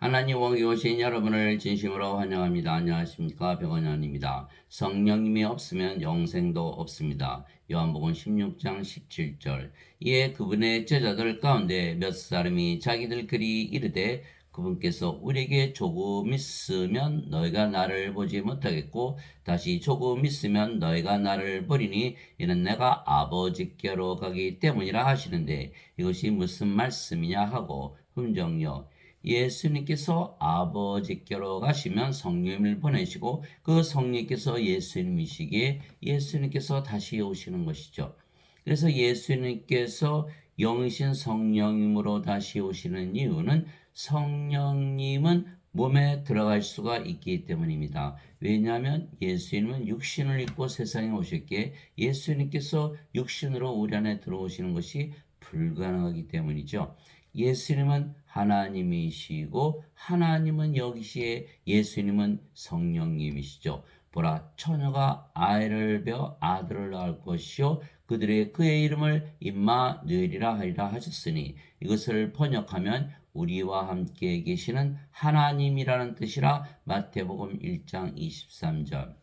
하나님 원기 오신 여러분을 진심으로 환영합니다. 안녕하십니까? 백원현입니다. 성령님이 없으면 영생도 없습니다. 요한복음 16장 17절. 이에 그분의 제자들 가운데 몇 사람이 자기들끼리 이르되 그분께서 우리에게 조금 있으면 너희가 나를 보지 못하겠고 다시 조금 있으면 너희가 나를 보리니 이는 내가 아버지께로 가기 때문이라 하시는데 이것이 무슨 말씀이냐 하고 흠정여 예수님께서 아버지께로 가시면 성령을 보내시고 그 성령께서 예수님이시기에 예수님께서 다시 오시는 것이죠. 그래서 예수님께서 영이신 성령님으로 다시 오시는 이유는 성령님은 몸에 들어갈 수가 있기 때문입니다. 왜냐하면 예수님은 육신을 입고 세상에 오셨기에 예수님께서 육신으로 우리 안에 들어오시는 것이 불가능하기 때문이죠. 예수님은 하나님이시고 하나님은 여기시에 예수님은 성령님이시죠. 보라 처녀가 아이를 베어 아들을 낳을 것이요 그들의 그의 이름을 임마누엘이라 하리라 하셨으니 이것을 번역하면 우리와 함께 계시는 하나님이라는 뜻이라 마태복음 1장 23절.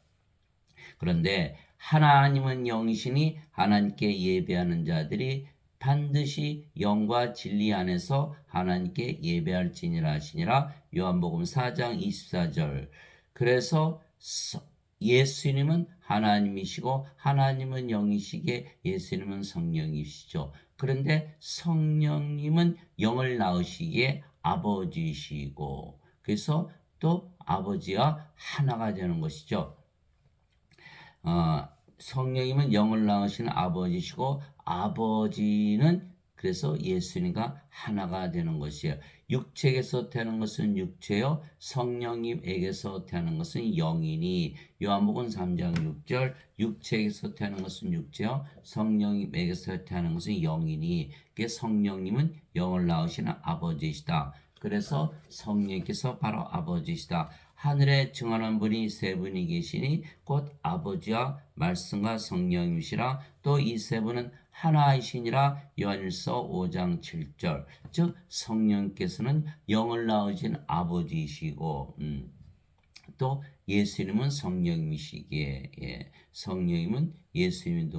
그런데 하나님은 영이시니 하나님께 예배하는 자들이 반드시 영과 진리 안에서 하나님께 예배할지니라 하시니라 요한복음 4장 24절. 그래서 예수님은 하나님이시고 하나님은 영이시기에 예수님은 성령이시죠. 그런데 성령님은 영을 낳으시기에 아버지시고 그래서 또 아버지와 하나가 되는 것이죠. 성령님은 영을 낳으시는 아버지시고 아버지는 그래서 예수님과 하나가 되는 것이에요. 육체에서 태어난 것은 육체요 성령님에게서 태어난 것은 영이니 요한복음 3장 6절 육체에서 태어난 것은 육체요 성령님에게서 태어난 것은 영이니 그게 성령님은 영을 낳으시는 아버지시다. 그래서 성령께서 바로 아버지시다. 하늘에 증언한 분이 세 분이 계시니 곧 아버지와 말씀과 성령이시라 또 이 세 분은 하나이시니라 요한일서 5장 7절. 즉 성령께서는 영을 낳으신 아버지이시고 또 예수님은 성령이시기에 성령님은 예수님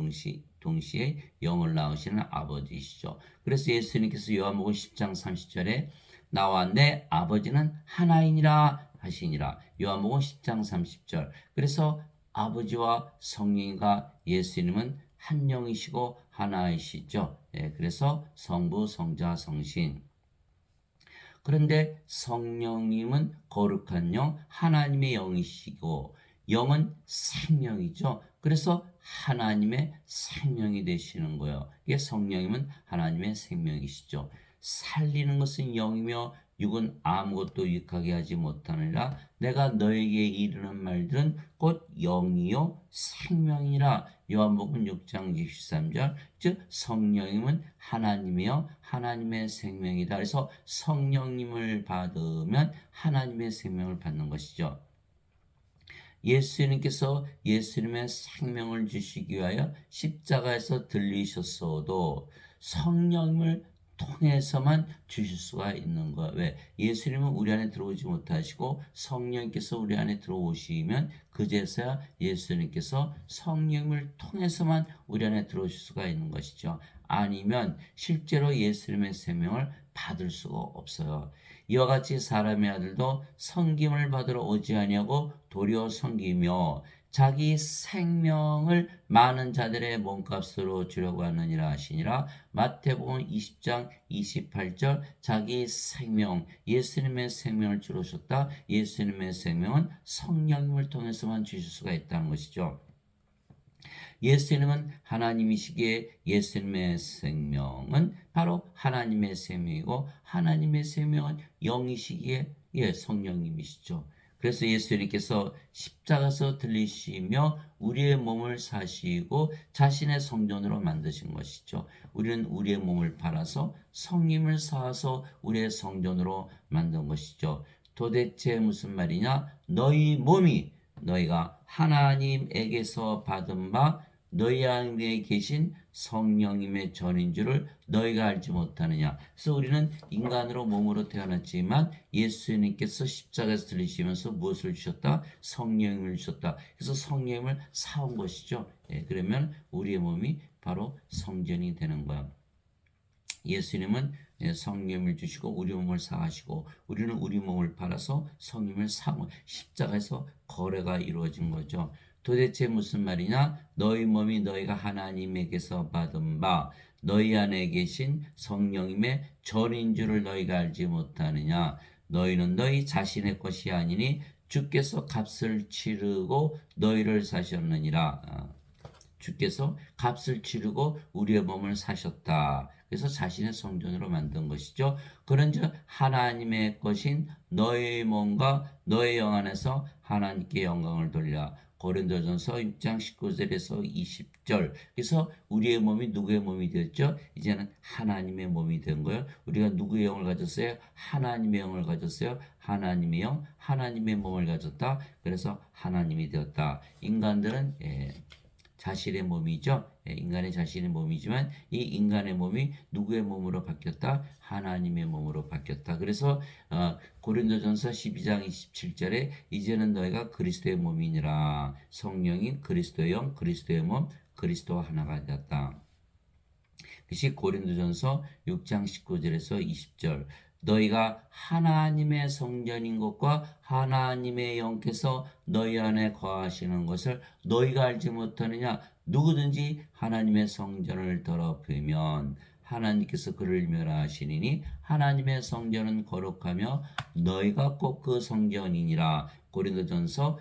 동시에 영을 낳으시는 아버지이시죠. 그래서 예수님께서 요한복음 10장 30절에 나와 내 아버지는 하나이니라 하시니라 요한복음 10장 30절. 그래서 아버지와 성령과 예수님은 한 영이시고 하나이시죠. 그래서 성부, 성자, 성신. 그런데 성령님은 거룩한 영, 하나님의 영이시고 영은 생명이죠. 그래서 하나님의 생명이 되시는 거예요. 이게 성령님은 하나님의 생명이시죠. 살리는 것은 영이며 육은 아무것도 유익하게 하지 못하느니라. 내가 너에게 이르는 말들은 곧 영이요 생명이라. 요한복음 6장 23절. 즉 성령님은 하나님이요 하나님의 생명이다. 그래서 성령님을 받으면 하나님의 생명을 받는 것이죠. 예수님께서 예수님의 생명을 주시기 위하여 십자가에서 들리셨어도 성령을 통해서만 주실 수가 있는 거예요. 왜? 예수님은 우리 안에 들어오지 못하시고 성령께서 우리 안에 들어오시면 그제서야 예수님께서 성령을 통해서만 우리 안에 들어오실 수가 있는 것이죠. 아니면 실제로 예수님의 생명을 받을 수가 없어요. 이와 같이 사람의 아들도 섬김을 받으러 오지 아니하고 도리어 섬기며 자기 생명을 많은 자들의 몸값으로 주려고 하느니라 하시니라. 마태복음 20장 28절. 자기 생명, 예수님의 생명을 주셨다. 예수님의 생명은 성령님을 통해서만 주실 수가 있다는 것이죠. 예수님은 하나님이시기에 예수님의 생명은 바로 하나님의 생명이고 하나님의 생명은 영이시기에 성령님이시죠. 그래서 예수님께서 십자가에서 들리시며 우리의 몸을 사시고 자신의 성전으로 만드신 것이죠. 우리는 우리의 몸을 팔아서 성님을 사서 우리의 성전으로 만든 것이죠. 도대체 무슨 말이냐? 너희 몸이 너희가 하나님에게서 받은 바 너희 안에 계신 성령님의 전인 줄을 너희가 알지 못하느냐. 그래서 우리는 인간으로 몸으로 태어났지만 예수님께서 십자가에서 들리시면서 무엇을 주셨다? 성령님을 주셨다. 그래서 성령님을 사온 것이죠. 그러면 우리의 몸이 바로 성전이 되는 거야. 예수님은 성령을 주시고 우리 몸을 사하시고 우리는 우리 몸을 팔아서 성령을 사고 십자가에서 거래가 이루어진 거죠. 도대체 무슨 말이냐? 너희 몸이 너희가 하나님에게서 받은 바 너희 안에 계신 성령님의 전인 줄을 너희가 알지 못하느냐? 너희는 너희 자신의 것이 아니니 주께서 값을 치르고 너희를 사셨느니라. 주께서 값을 치르고 우리의 몸을 사셨다. 그래서 자신의 성전으로 만든 것이죠. 그런즉 하나님의 것인 너의 몸과 너의 영 안에서 하나님께 영광을 돌려. 고린도전서 6장 19절에서 20절. 그래서 우리의 몸이 누구의 몸이 되었죠? 이제는 하나님의 몸이 된 거예요. 우리가 누구의 영을 가졌어요? 하나님의 영을 가졌어요. 하나님의 영, 하나님의 몸을 가졌다. 그래서 하나님이 되었다. 인간들은 자신의 몸이죠. 인간의 자신의 몸이지만 이 인간의 몸이 누구의 몸으로 바뀌었다? 하나님의 몸으로 바뀌었다. 그래서 고린도전서 12장 27절에 이제는 너희가 그리스도의 몸이니라. 성령인 그리스도의 영, 그리스도의 몸, 그리스도와 하나가 되었다. 그것이 고린도전서 6장 19절에서 20절. 너희가 하나님의 성전인 것과 하나님의 영께서 너희 안에 거하시는 것을 너희가 알지 못하느냐? 누구든지 하나님의 성전을 더럽히면 하나님께서 그를 멸하시니니 하나님의 성전은 거룩하며 너희가 꼭 그 성전이니라. 고린도전서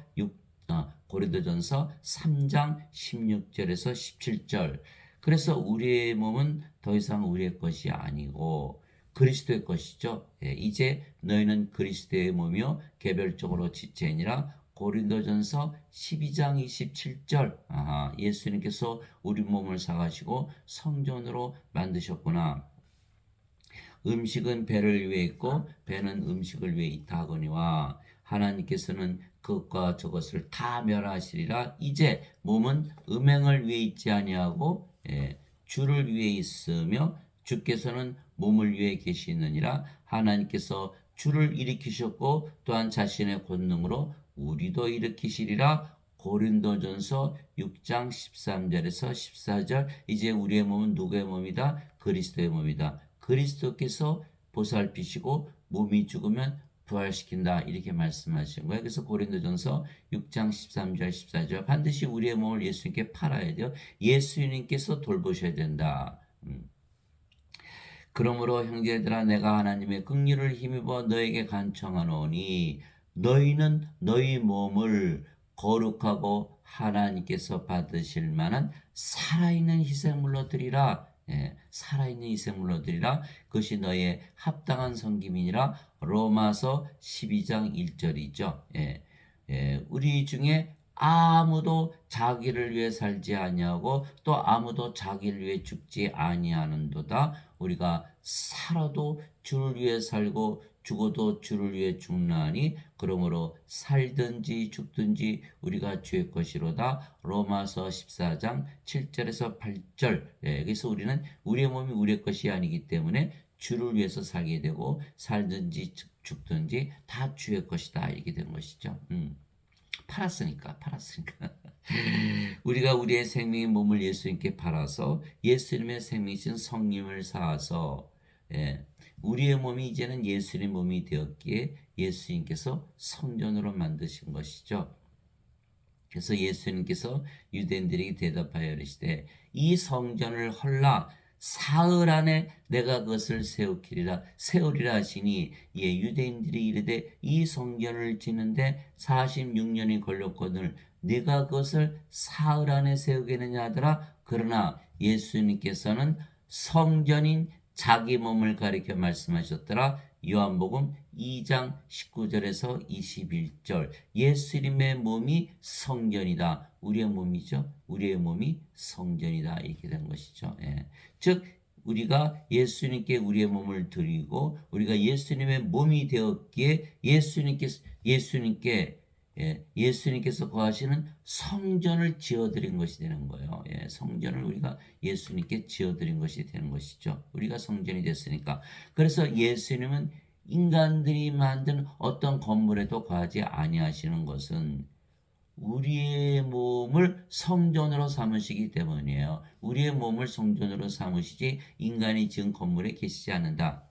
3장 16절에서 17절. 그래서 우리의 몸은 더 이상 우리의 것이 아니고 그리스도의 것이죠. 이제 너희는 그리스도의 몸이요 개별적으로 지체니라. 고린도전서 12장 27절. 예수님께서 우리 몸을 사가시고 성전으로 만드셨구나. 음식은 배를 위해 있고 배는 음식을 위해 있다 하거니와 하나님께서는 그것과 저것을 다 멸하시리라. 이제 몸은 음행을 위해 있지 아니하고 주를 위해 있으며 주께서는 몸을 위해 계시느니라. 하나님께서 주를 일으키셨고 또한 자신의 권능으로 우리도 일으키시리라. 고린도전서 6장 13절에서 14절. 이제 우리의 몸은 누구의 몸이다? 그리스도의 몸이다. 그리스도께서 보살피시고 몸이 죽으면 부활시킨다 이렇게 말씀하신 거예요. 그래서 고린도전서 6장 13절 14절 반드시 우리의 몸을 예수님께 팔아야 돼요. 예수님께서 돌보셔야 된다. 그러므로 형제들아 내가 하나님의 긍휼을 힘입어 너에게 간청하노니 너희는 너희 몸을 거룩하고 하나님께서 받으실 만한 살아있는 희생물로 드리라. 살아있는 희생물로 드리라. 그것이 너희의 합당한 섬김이니라. 로마서 12장 1절이죠. 우리 중에 아무도 자기를 위해 살지 아니하고 또 아무도 자기를 위해 죽지 아니하는도다. 우리가 살아도 주를 위해 살고 죽어도 주를 위해 죽나니 그러므로 살든지 죽든지 우리가 주의 것이로다. 로마서 14장 7절에서 8절. 그래서 우리는 우리의 몸이 우리의 것이 아니기 때문에 주를 위해서 살게 되고 살든지 죽든지 다 주의 것이다 이렇게 된 것이죠. 팔았으니까. 우리가 우리의 생명의 몸을 예수님께 팔아서 예수님의 생명이신 성령을 사서 우리의 몸이 이제는 예수님의 몸이 되었기에 예수님께서 성전으로 만드신 것이죠. 그래서 예수님께서 유대인들에게 대답하여 이르시되 이 성전을 헐라 사흘 안에 내가 그것을 세우리라 하시니 유대인들이 이르되 이 성전을 짓는데 46년이 걸렸거늘 네가 그것을 사흘 안에 세우겠느냐 하더라. 그러나 예수님께서는 성전인 자기 몸을 가리켜 말씀하셨더라. 요한복음 2장 19절에서 21절. 예수님의 몸이 성전이다. 우리의 몸이죠. 우리의 몸이 성전이다. 이렇게 된 것이죠. 즉 우리가 예수님께 우리의 몸을 드리고 우리가 예수님의 몸이 되었기에 예수님께 예수님께서 거하시는 성전을 지어드린 것이 되는 거예요. 성전을 우리가 예수님께 지어드린 것이 되는 것이죠. 우리가 성전이 됐으니까. 그래서 예수님은 인간들이 만든 어떤 건물에도 거하지 아니하시는 것은 우리의 몸을 성전으로 삼으시기 때문이에요. 우리의 몸을 성전으로 삼으시지 인간이 지은 건물에 계시지 않는다.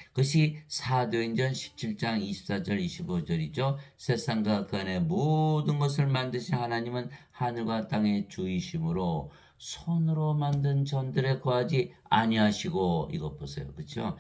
그것이 사도행전 17장 24절 25절이죠. 세상과 그 안에 모든 것을 만드신 하나님은 하늘과 땅의 주이심으로 손으로 만든 전들에 거하지 아니하시고, 이것 보세요. 그렇죠?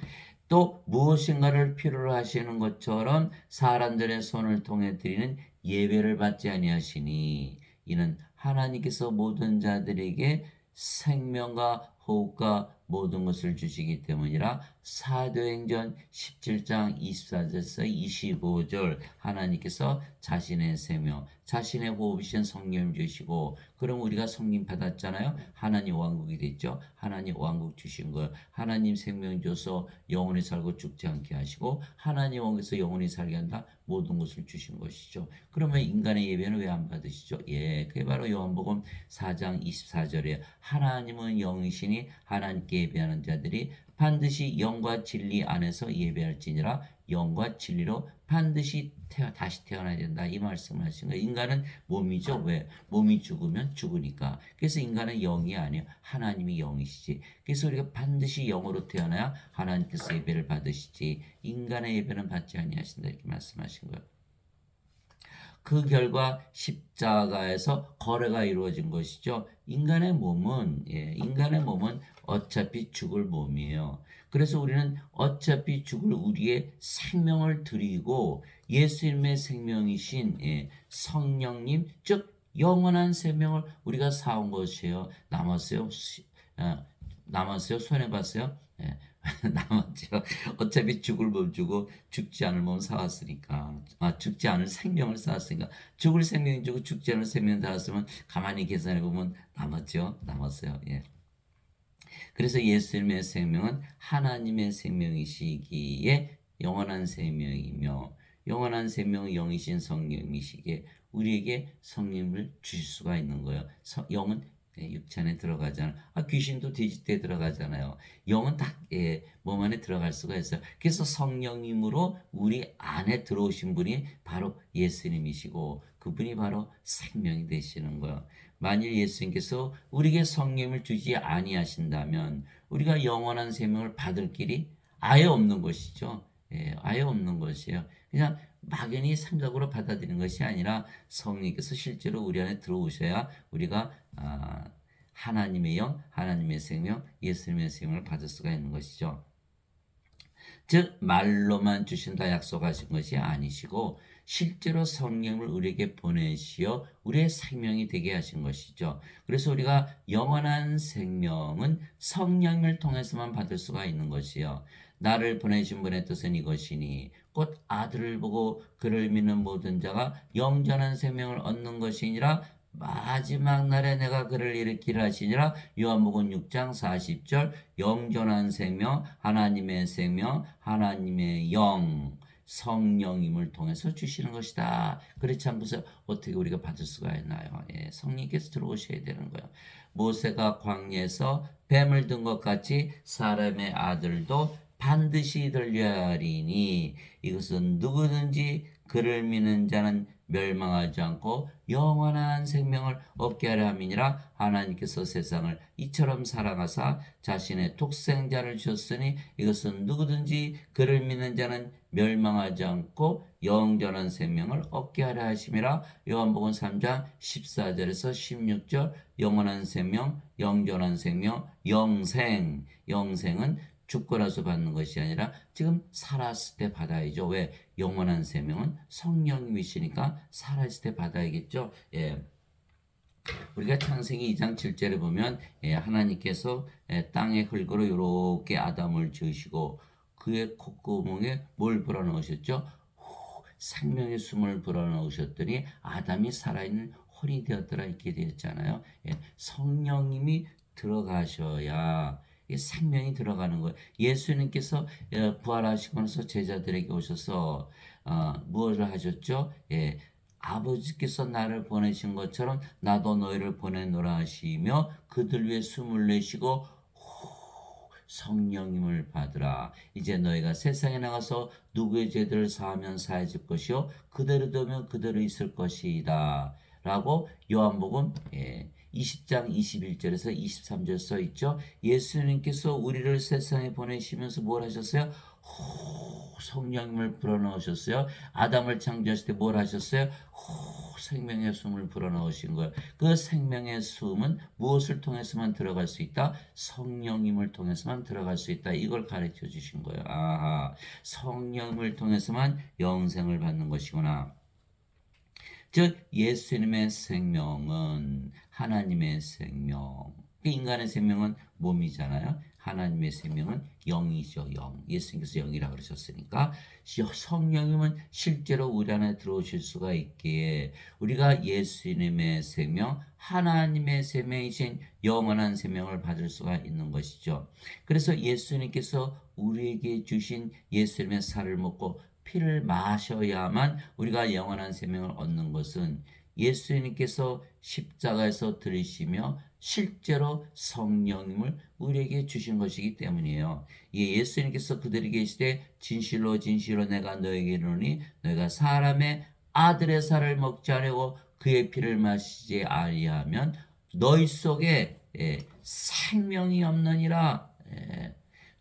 또 무엇인가를 필요로 하시는 것처럼 사람들의 손을 통해 드리는 예배를 받지 아니하시니, 이는 하나님께서 모든 자들에게 생명과 호흡과 모든 것을 주시기 때문이라. 사도행전 17장 24절에서 25절, 하나님께서 자신의 생명, 자신의 호흡이신 성령 주시고, 그럼 우리가 성령 받았잖아요. 하나님 왕국이 됐죠. 하나님 왕국 주신 거예요. 하나님 생명 줘서 영원히 살고 죽지 않게 하시고, 하나님 왕국에서 영원히 살게 한다. 모든 것을 주신 것이죠. 그러면 인간의 예배는 왜 안 받으시죠? 그게 바로 요한복음 4장 24절에 하나님은 영이시니 하나님께 예배하는 자들이 반드시 영과 진리 안에서 예배할지니라. 영과 진리로 반드시 다시 태어나야 된다, 이 말씀을 하신 거예요. 인간은 몸이죠. 왜? 몸이 죽으면 죽으니까. 그래서 인간은 영이 아니에요. 하나님이 영이시지. 그래서 우리가 반드시 영으로 태어나야 하나님께서 예배를 받으시지, 인간의 예배는 받지 아니하신다, 이렇게 말씀하신 거예요. 그 결과 십자가에서 거래가 이루어진 것이죠. 인간의 몸은 어차피 죽을 몸이에요. 그래서 우리는 어차피 죽을 우리의 생명을 드리고, 예수님의 생명이신 성령님, 즉 영원한 생명을 우리가 사온 것이에요. 남았어요? 남았어요? 손해봤어요? 남았죠. 어차피 죽을 몸 주고 죽지 않을 몸 사왔으니까, 죽지 않을 생명을 사왔으니까, 죽을 생명 주고 죽지 않을 생명 사왔으면 가만히 계산해 보면 남았죠. 남았어요. 그래서 예수님의 생명은 하나님의 생명이시기에 영원한 생명이며, 영원한 생명은 영이신 성령이시기에 우리에게 성령을 주실 수가 있는 거예요. 영은 육체 안에 들어가잖아요. 귀신도 돼지떼 들어가잖아요. 영은 다 몸 안에 들어갈 수가 있어요. 그래서 성령님으로 우리 안에 들어오신 분이 바로 예수님이시고, 그분이 바로 생명이 되시는 거예요. 만일 예수님께서 우리에게 성령을 주지 아니하신다면 우리가 영원한 생명을 받을 길이 아예 없는 것이죠. 아예 없는 것이에요. 그냥 막연히 생각으로 받아들이는 것이 아니라 성령께서 실제로 우리 안에 들어오셔야 우리가 하나님의 영, 하나님의 생명, 예수님의 생명을 받을 수가 있는 것이죠. 즉 말로만 주신다 약속하신 것이 아니시고, 실제로 성령을 우리에게 보내시어 우리의 생명이 되게 하신 것이죠. 그래서 우리가 영원한 생명은 성령을 통해서만 받을 수가 있는 것이요. 나를 보내신 분의 뜻은 이것이니 곧 아들을 보고 그를 믿는 모든 자가 영전한 생명을 얻는 것이니라. 마지막 날에 내가 그를 일으키라 하시니라. 요한복음 6장 40절. 영전한 생명, 하나님의 생명, 하나님의 영, 성령님을 통해서 주시는 것이다. 그렇지 않고서 어떻게 우리가 받을 수가 있나요? 성령께서 들어오셔야 되는 거예요. 모세가 광야에서 뱀을 든 것 같이 사람의 아들도 반드시 들려야 하리니, 이것은 누구든지 그를 믿는 자는 멸망하지 않고 영원한 생명을 얻게 하려 함이니라. 하나님께서 세상을 이처럼 사랑하사 자신의 독생자를 주셨으니 이것은 누구든지 그를 믿는 자는 멸망하지 않고 영원한 생명을 얻게 하려 하심이라. 요한복음 3장 14절에서 16절. 영원한 생명, 영원한 생명, 영생. 영생은 죽고 나서 받는 것이 아니라 지금 살았을 때 받아야죠. 왜? 영원한 생명은 성령님이시니까 살아있을 때 받아야겠죠. 우리가 창세기 2장 7절에 보면 하나님께서 땅의 흙으로 이렇게 아담을 지으시고 그의 콧구멍에 뭘 불어넣으셨죠? 생명의 숨을 불어넣으셨더니 아담이 살아있는 혼이 되었더라, 이렇게 되었잖아요. 성령님이 들어가셔야 생명이 들어가는 거예요. 예수님께서 부활하시고 나서 제자들에게 오셔서 무엇을 하셨죠? 예, 아버지께서 나를 보내신 것처럼 나도 너희를 보내노라 하시며 그들 위해 숨을 내쉬고 성령님을 받으라. 이제 너희가 세상에 나가서 누구의 죄들을 사하면 사해질 것이요 그대로 두면 그대로 있을 것이다. 라고 요한복음 20장 21절에서 23절 써 있죠. 예수님께서 우리를 세상에 보내시면서 뭘 하셨어요? 성령님을 불어넣으셨어요. 아담을 창조하실 때 뭘 하셨어요? 생명의 숨을 불어넣으신 거예요. 그 생명의 숨은 무엇을 통해서만 들어갈 수 있다? 성령님을 통해서만 들어갈 수 있다. 이걸 가르쳐 주신 거예요. 아하, 성령님을 통해서만 영생을 받는 것이구나. 즉 예수님의 생명은 하나님의 생명. 인간의 생명은 몸이잖아요. 하나님의 생명은 영이죠. 영. 예수님께서 영이라 그러셨으니까 성령님은 실제로 우리 안에 들어오실 수가 있기에 우리가 예수님의 생명, 하나님의 생명이신 영원한 생명을 받을 수가 있는 것이죠. 그래서 예수님께서 우리에게 주신 예수님의 살을 먹고 피를 마셔야만 우리가 영원한 생명을 얻는 것은 예수님께서 십자가에서 들으시며 실제로 성령님을 우리에게 주신 것이기 때문이에요. 예수님께서 그들에게 이르시되 진실로 진실로 내가 너에게 이르노니 너희가 사람의 아들의 살을 먹지 아니하고 그의 피를 마시지 아니하면 너희 속에 생명이 없느니라.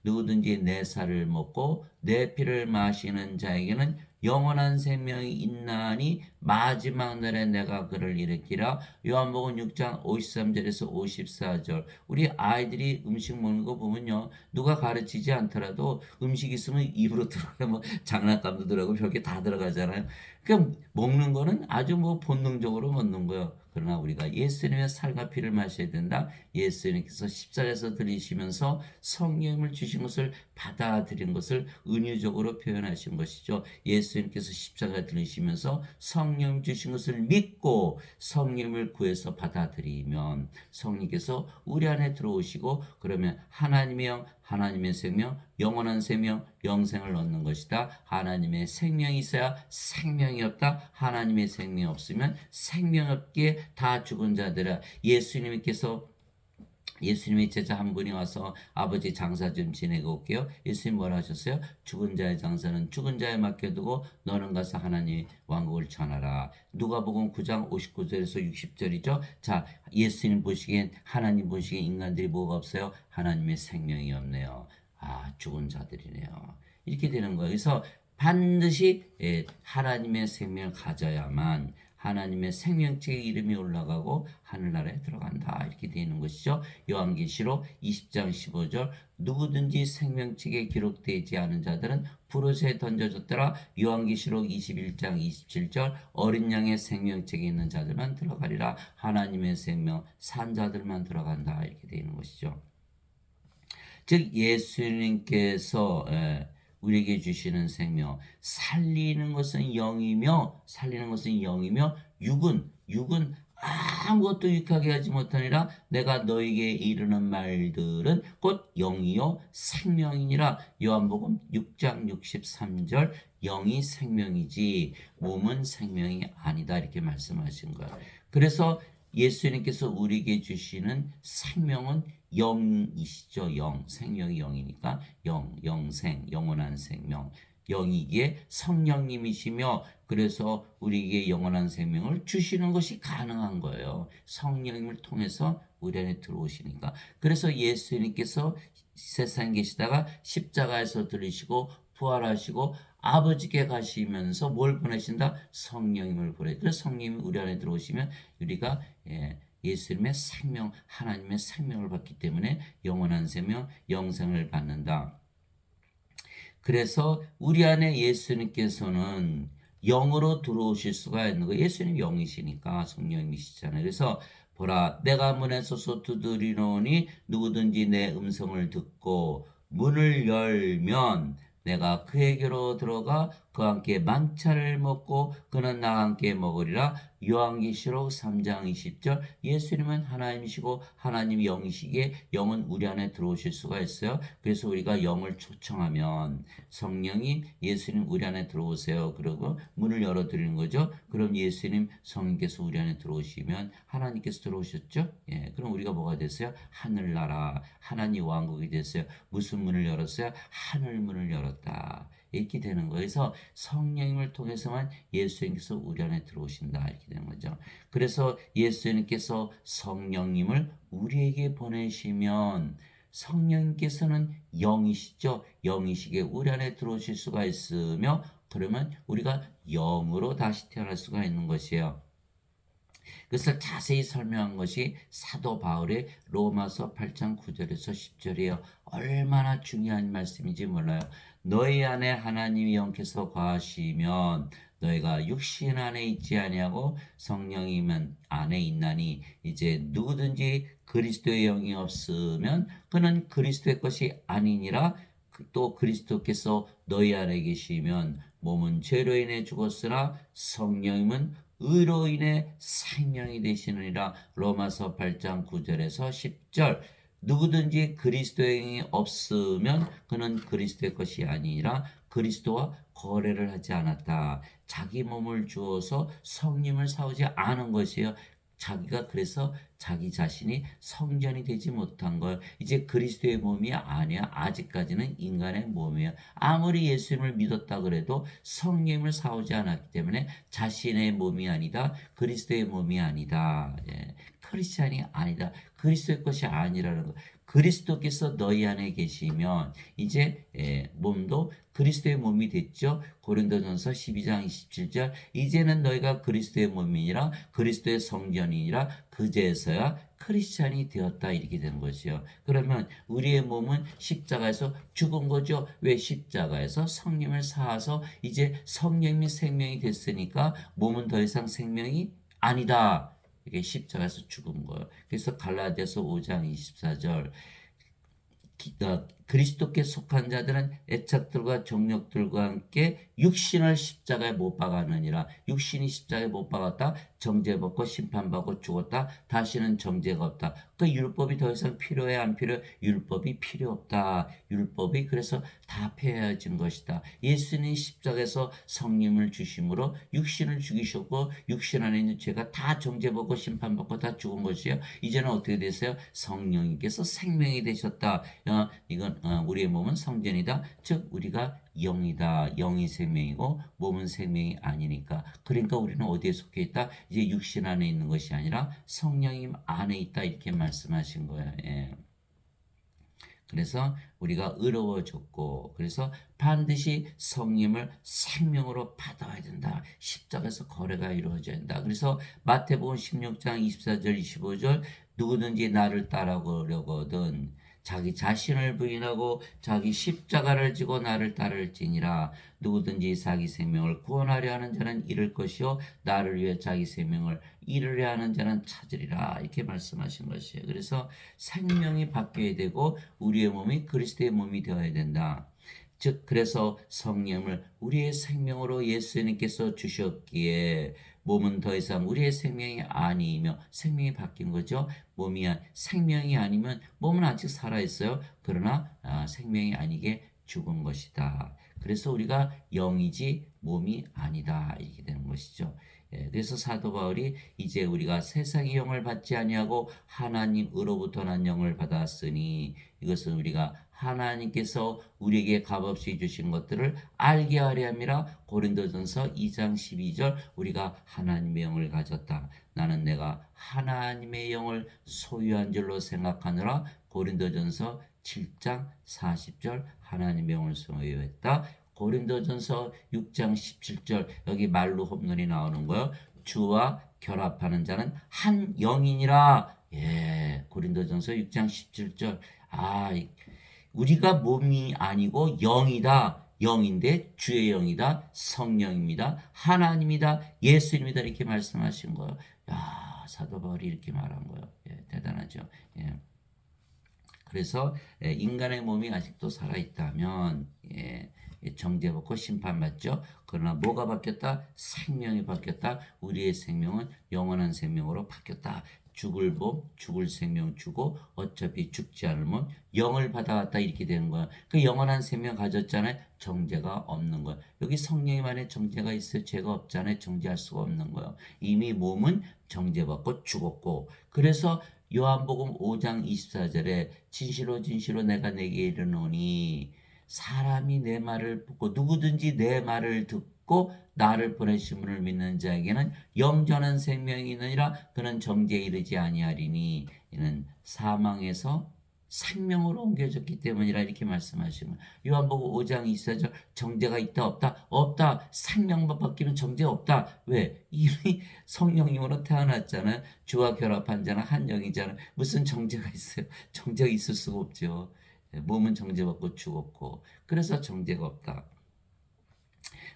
누구든지 내 살을 먹고 내 피를 마시는 자에게는 영원한 생명이 있나니 마지막 날에 내가 그를 일으키라. 요한복음 6장 53절에서 54절. 우리 아이들이 음식 먹는 거 보면요, 누가 가르치지 않더라도 음식 있으면 입으로 들어가, 뭐 장난감도 들어가고 별게 다 들어가잖아요. 그럼 먹는 거는 아주 뭐 본능적으로 먹는 거예요. 그러나 우리가 예수님의 살과 피를 마셔야 된다. 예수님께서 십자가에서 들이시면서 성령을 주신 것을 받아들인 것을 은유적으로 표현하신 것이죠. 예수님께서 십자가에 들리시면서 성령 주신 것을 믿고 성령을 구해서 받아들이면 성령께서 우리 안에 들어오시고 그러면 하나님의 영, 하나님의 생명, 영원한 생명, 영생을 얻는 것이다. 하나님의 생명이 있어야 생명이 없다. 하나님의 생명이 없으면 생명 없기에 다 죽은 자들아. 예수님의 제자 한 분이 와서 아버지 장사 좀 지내고 올게요. 예수님 뭐라 하셨어요? 죽은 자의 장사는 죽은 자에 맡겨두고 너는 가서 하나님의 왕국을 전하라. 누가복음 9장 59절에서 60절이죠. 자, 예수님 보시기엔 하나님 보시기엔 인간들이 뭐가 없어요? 하나님의 생명이 없네요. 죽은 자들이네요. 이렇게 되는 거예요. 그래서 반드시 하나님의 생명을 가져야만 하나님의 생명책의 이름이 올라가고 하늘나라에 들어간다. 이렇게 되는 것이죠. 요한계시록 20장 15절 누구든지 생명책에 기록되지 않은 자들은 불옷에 던져졌더라. 요한계시록 21장 27절 어린 양의 생명책에 있는 자들만 들어가리라. 하나님의 생명 산 자들만 들어간다. 이렇게 되는 것이죠. 즉 예수님께서 우리에게 주시는 생명, 살리는 것은 영이며 육은 아무것도 유익하게 하지 못하니라. 내가 너에게 이르는 말들은 곧 영이요 생명이니라. 요한복음 6장 63절 영이 생명이지 몸은 생명이 아니다. 이렇게 말씀하신 거예요. 그래서 예수님께서 우리에게 주시는 생명은 영이시죠. 영, 생명이 영이니까 영생, 영원한 생명. 영이기에 성령님이시며 그래서 우리에게 영원한 생명을 주시는 것이 가능한 거예요. 성령님을 통해서 우리 안에 들어오시니까. 그래서 예수님께서 세상에 계시다가 십자가에서 들리시고 부활하시고 아버지께 가시면서 뭘 보내신다? 성령님을 보내. 그래서 성령님이 우리 안에 들어오시면 우리가 예수님의 생명, 하나님의 생명을 받기 때문에 영원한 생명, 영생을 받는다. 그래서 우리 안에 예수님께서는 영으로 들어오실 수가 있는 거예요. 예수님 영이시니까 성령님이시잖아요. 그래서 보라 내가 문에 서서 두드리노니 누구든지 내 음성을 듣고 문을 열면 내가 그에게로 들어가 그와 함께 만찬을 먹고 그는 나와 함께 먹으리라. 요한계시록 3장 20절 예수님은 하나님이시고 하나님이 영이시기에 영은 우리 안에 들어오실 수가 있어요. 그래서 우리가 영을 초청하면 성령이 예수님 우리 안에 들어오세요. 그러고 문을 열어드리는 거죠. 그럼 예수님 성령께서 우리 안에 들어오시면 하나님께서 들어오셨죠. 예, 그럼 우리가 뭐가 됐어요? 하늘나라 하나님 왕국이 됐어요. 무슨 문을 열었어요? 하늘 문을 열었다. 이렇게 되는 거예요. 그래서 성령님을 통해서만 예수님께서 우리 안에 들어오신다. 이렇게 되는 거죠. 그래서 예수님께서 성령님을 우리에게 보내시면 성령님께서는 영이시죠. 영이시기에 우리 안에 들어오실 수가 있으며 그러면 우리가 영으로 다시 태어날 수가 있는 것이에요. 그것을 자세히 설명한 것이 사도 바울의 로마서 8장 9절에서 10절이에요. 얼마나 중요한 말씀인지 몰라요. 너희 안에 하나님이 영께서 거하시면 너희가 육신 안에 있지 아니하고 성령이면 안에 있나니 이제 누구든지 그리스도의 영이 없으면 그는 그리스도의 것이 아니니라. 또 그리스도께서 너희 안에 계시면 몸은 죄로 인해 죽었으나 성령님은 의로 인해 생명이 되시느니라. 로마서 8장 9절에서 10절. 누구든지 그리스도의 영이 없으면 그는 그리스도의 것이 아니라 그리스도와 거래를 하지 않았다. 자기 몸을 주어서 성님을 사오지 않은 것이에요. 자기가 그래서 자기 자신이 성전이 되지 못한 걸 이제 그리스도의 몸이 아니야. 아직까지는 인간의 몸이에요. 아무리 예수님을 믿었다 그래도 성령을 사오지 않았기 때문에 자신의 몸이 아니다. 그리스도의 몸이 아니다. 예. 크리스찬이 아니다. 그리스도의 것이 아니라는 거. 그리스도께서 너희 안에 계시면 이제 몸도 그리스도의 몸이 됐죠. 고린도전서 12장 27절 이제는 너희가 그리스도의 몸이니라 그리스도의 성전이니라 그제서야 크리스찬이 되었다 이렇게 된 것이요. 그러면 우리의 몸은 십자가에서 죽은 거죠. 왜 십자가에서 성령을 사서 이제 성령이 생명이 됐으니까 몸은 더 이상 생명이 아니다. 이게 십자가에서 죽은 거예요. 그래서 갈라디아서 5장 24절 그리스도께 속한 자들은 애착들과 정욕들과 함께 육신을 십자가에 못 박았느니라. 육신이 십자가에 못 박았다. 정죄받고 심판받고 죽었다. 다시는 정죄가 없다. 그 율법이 더 이상 필요해 안 필요해? 율법이 필요 없다. 율법이 그래서 다 폐해진 것이다. 예수님 십자가에서 성령을 주심으로 육신을 죽이셨고 육신 안에 있는 죄가 다 정죄받고 심판받고 다 죽은 것이요. 이제는 어떻게 되세요? 성령님께서 생명이 되셨다. 이건 우리의 몸은 성전이다. 즉 우리가 영이다. 영이 생명이고 몸은 생명이 아니니까. 그러니까 우리는 어디에 속해 있다? 이제 육신 안에 있는 것이 아니라 성령님 안에 있다. 이렇게 말씀하신 거예요. 예. 그래서 우리가 의로워졌고 그래서 반드시 성령을 생명으로 받아야 된다. 십자가에서 거래가 이루어져야 된다. 그래서 마태복음 16장 24절 25절 누구든지 나를 따라오려거든 자기 자신을 부인하고 자기 십자가를 지고 나를 따를지니라. 누구든지 자기 생명을 구원하려 하는 자는 잃을 것이요 나를 위해 자기 생명을 잃으려 하는 자는 찾으리라. 이렇게 말씀하신 것이에요. 그래서 생명이 바뀌어야 되고 우리의 몸이 그리스도의 몸이 되어야 된다. 즉 그래서 성령을 우리의 생명으로 예수님께서 주셨기에 몸은 더 이상 우리의 생명이 아니며 생명이 바뀐 거죠. 몸이 생명이 아니면 몸은 아직 살아 있어요. 그러나 생명이 아니게 죽은 것이다. 그래서 우리가 영이지 몸이 아니다 이렇게 되는 것이죠. 그래서 사도 바울이 이제 우리가 세상의 영을 받지 아니하고 하나님으로부터 난 영을 받았으니 이것은 우리가 하나님께서 우리에게 값없이 주신 것들을 알게 하려 함이라. 고린도전서 2장 12절 우리가 하나님의 영을 가졌다. 나는 내가 하나님의 영을 소유한 줄로 생각하느라. 고린도전서 7장 40절 하나님의 영을 소유했다. 고린도전서 6장 17절 여기 말로 홈런이 나오는 거예요. 주와 결합하는 자는 한 영이니라. 예, 고린도전서 6장 17절. 우리가 몸이 아니고 영이다. 영인데 주의 영이다. 성령입니다. 하나님이다. 예수님이다. 이렇게 말씀하신 거예요. 야, 사도 바울이 이렇게 말한 거예요. 예, 대단하죠. 예. 그래서 인간의 몸이 아직도 살아있다면 정죄받고 심판받죠. 그러나 뭐가 바뀌었다? 생명이 바뀌었다. 우리의 생명은 영원한 생명으로 바뀌었다. 죽을 봄, 죽을 생명 주고 어차피 죽지 않으면 영을 받아왔다 이렇게 되는 거야. 그 영원한 생명 가졌잖아요. 정죄가 없는 거야. 여기 성령님 안에 정죄가 있어요. 죄가 없잖아요. 정죄할 수가 없는 거예요. 이미 몸은 정죄받고 죽었고 그래서 요한복음 5장 24절에 진실로 진실로 내가 내게 이르노니 사람이 내 말을 듣고 누구든지 내 말을 듣고 나를 보내신 분을 믿는 자에게는 영전한 생명이 있느니라 그는 정죄에 이르지 아니하리니 이는 사망에서 생명으로 옮겨졌기 때문이라 이렇게 말씀하시는 거예요. 요한복음 5장 24절 정죄가 있다 없다? 없다. 생명만 바뀌면 정죄 없다. 왜? 이미 성령님으로 태어났잖아요. 주와 결합한 자는 한 영이잖아요. 무슨 정죄가 있어요? 정죄가 있을 수가 없죠. 몸은 정죄받고 죽었고 그래서 정죄가 없다.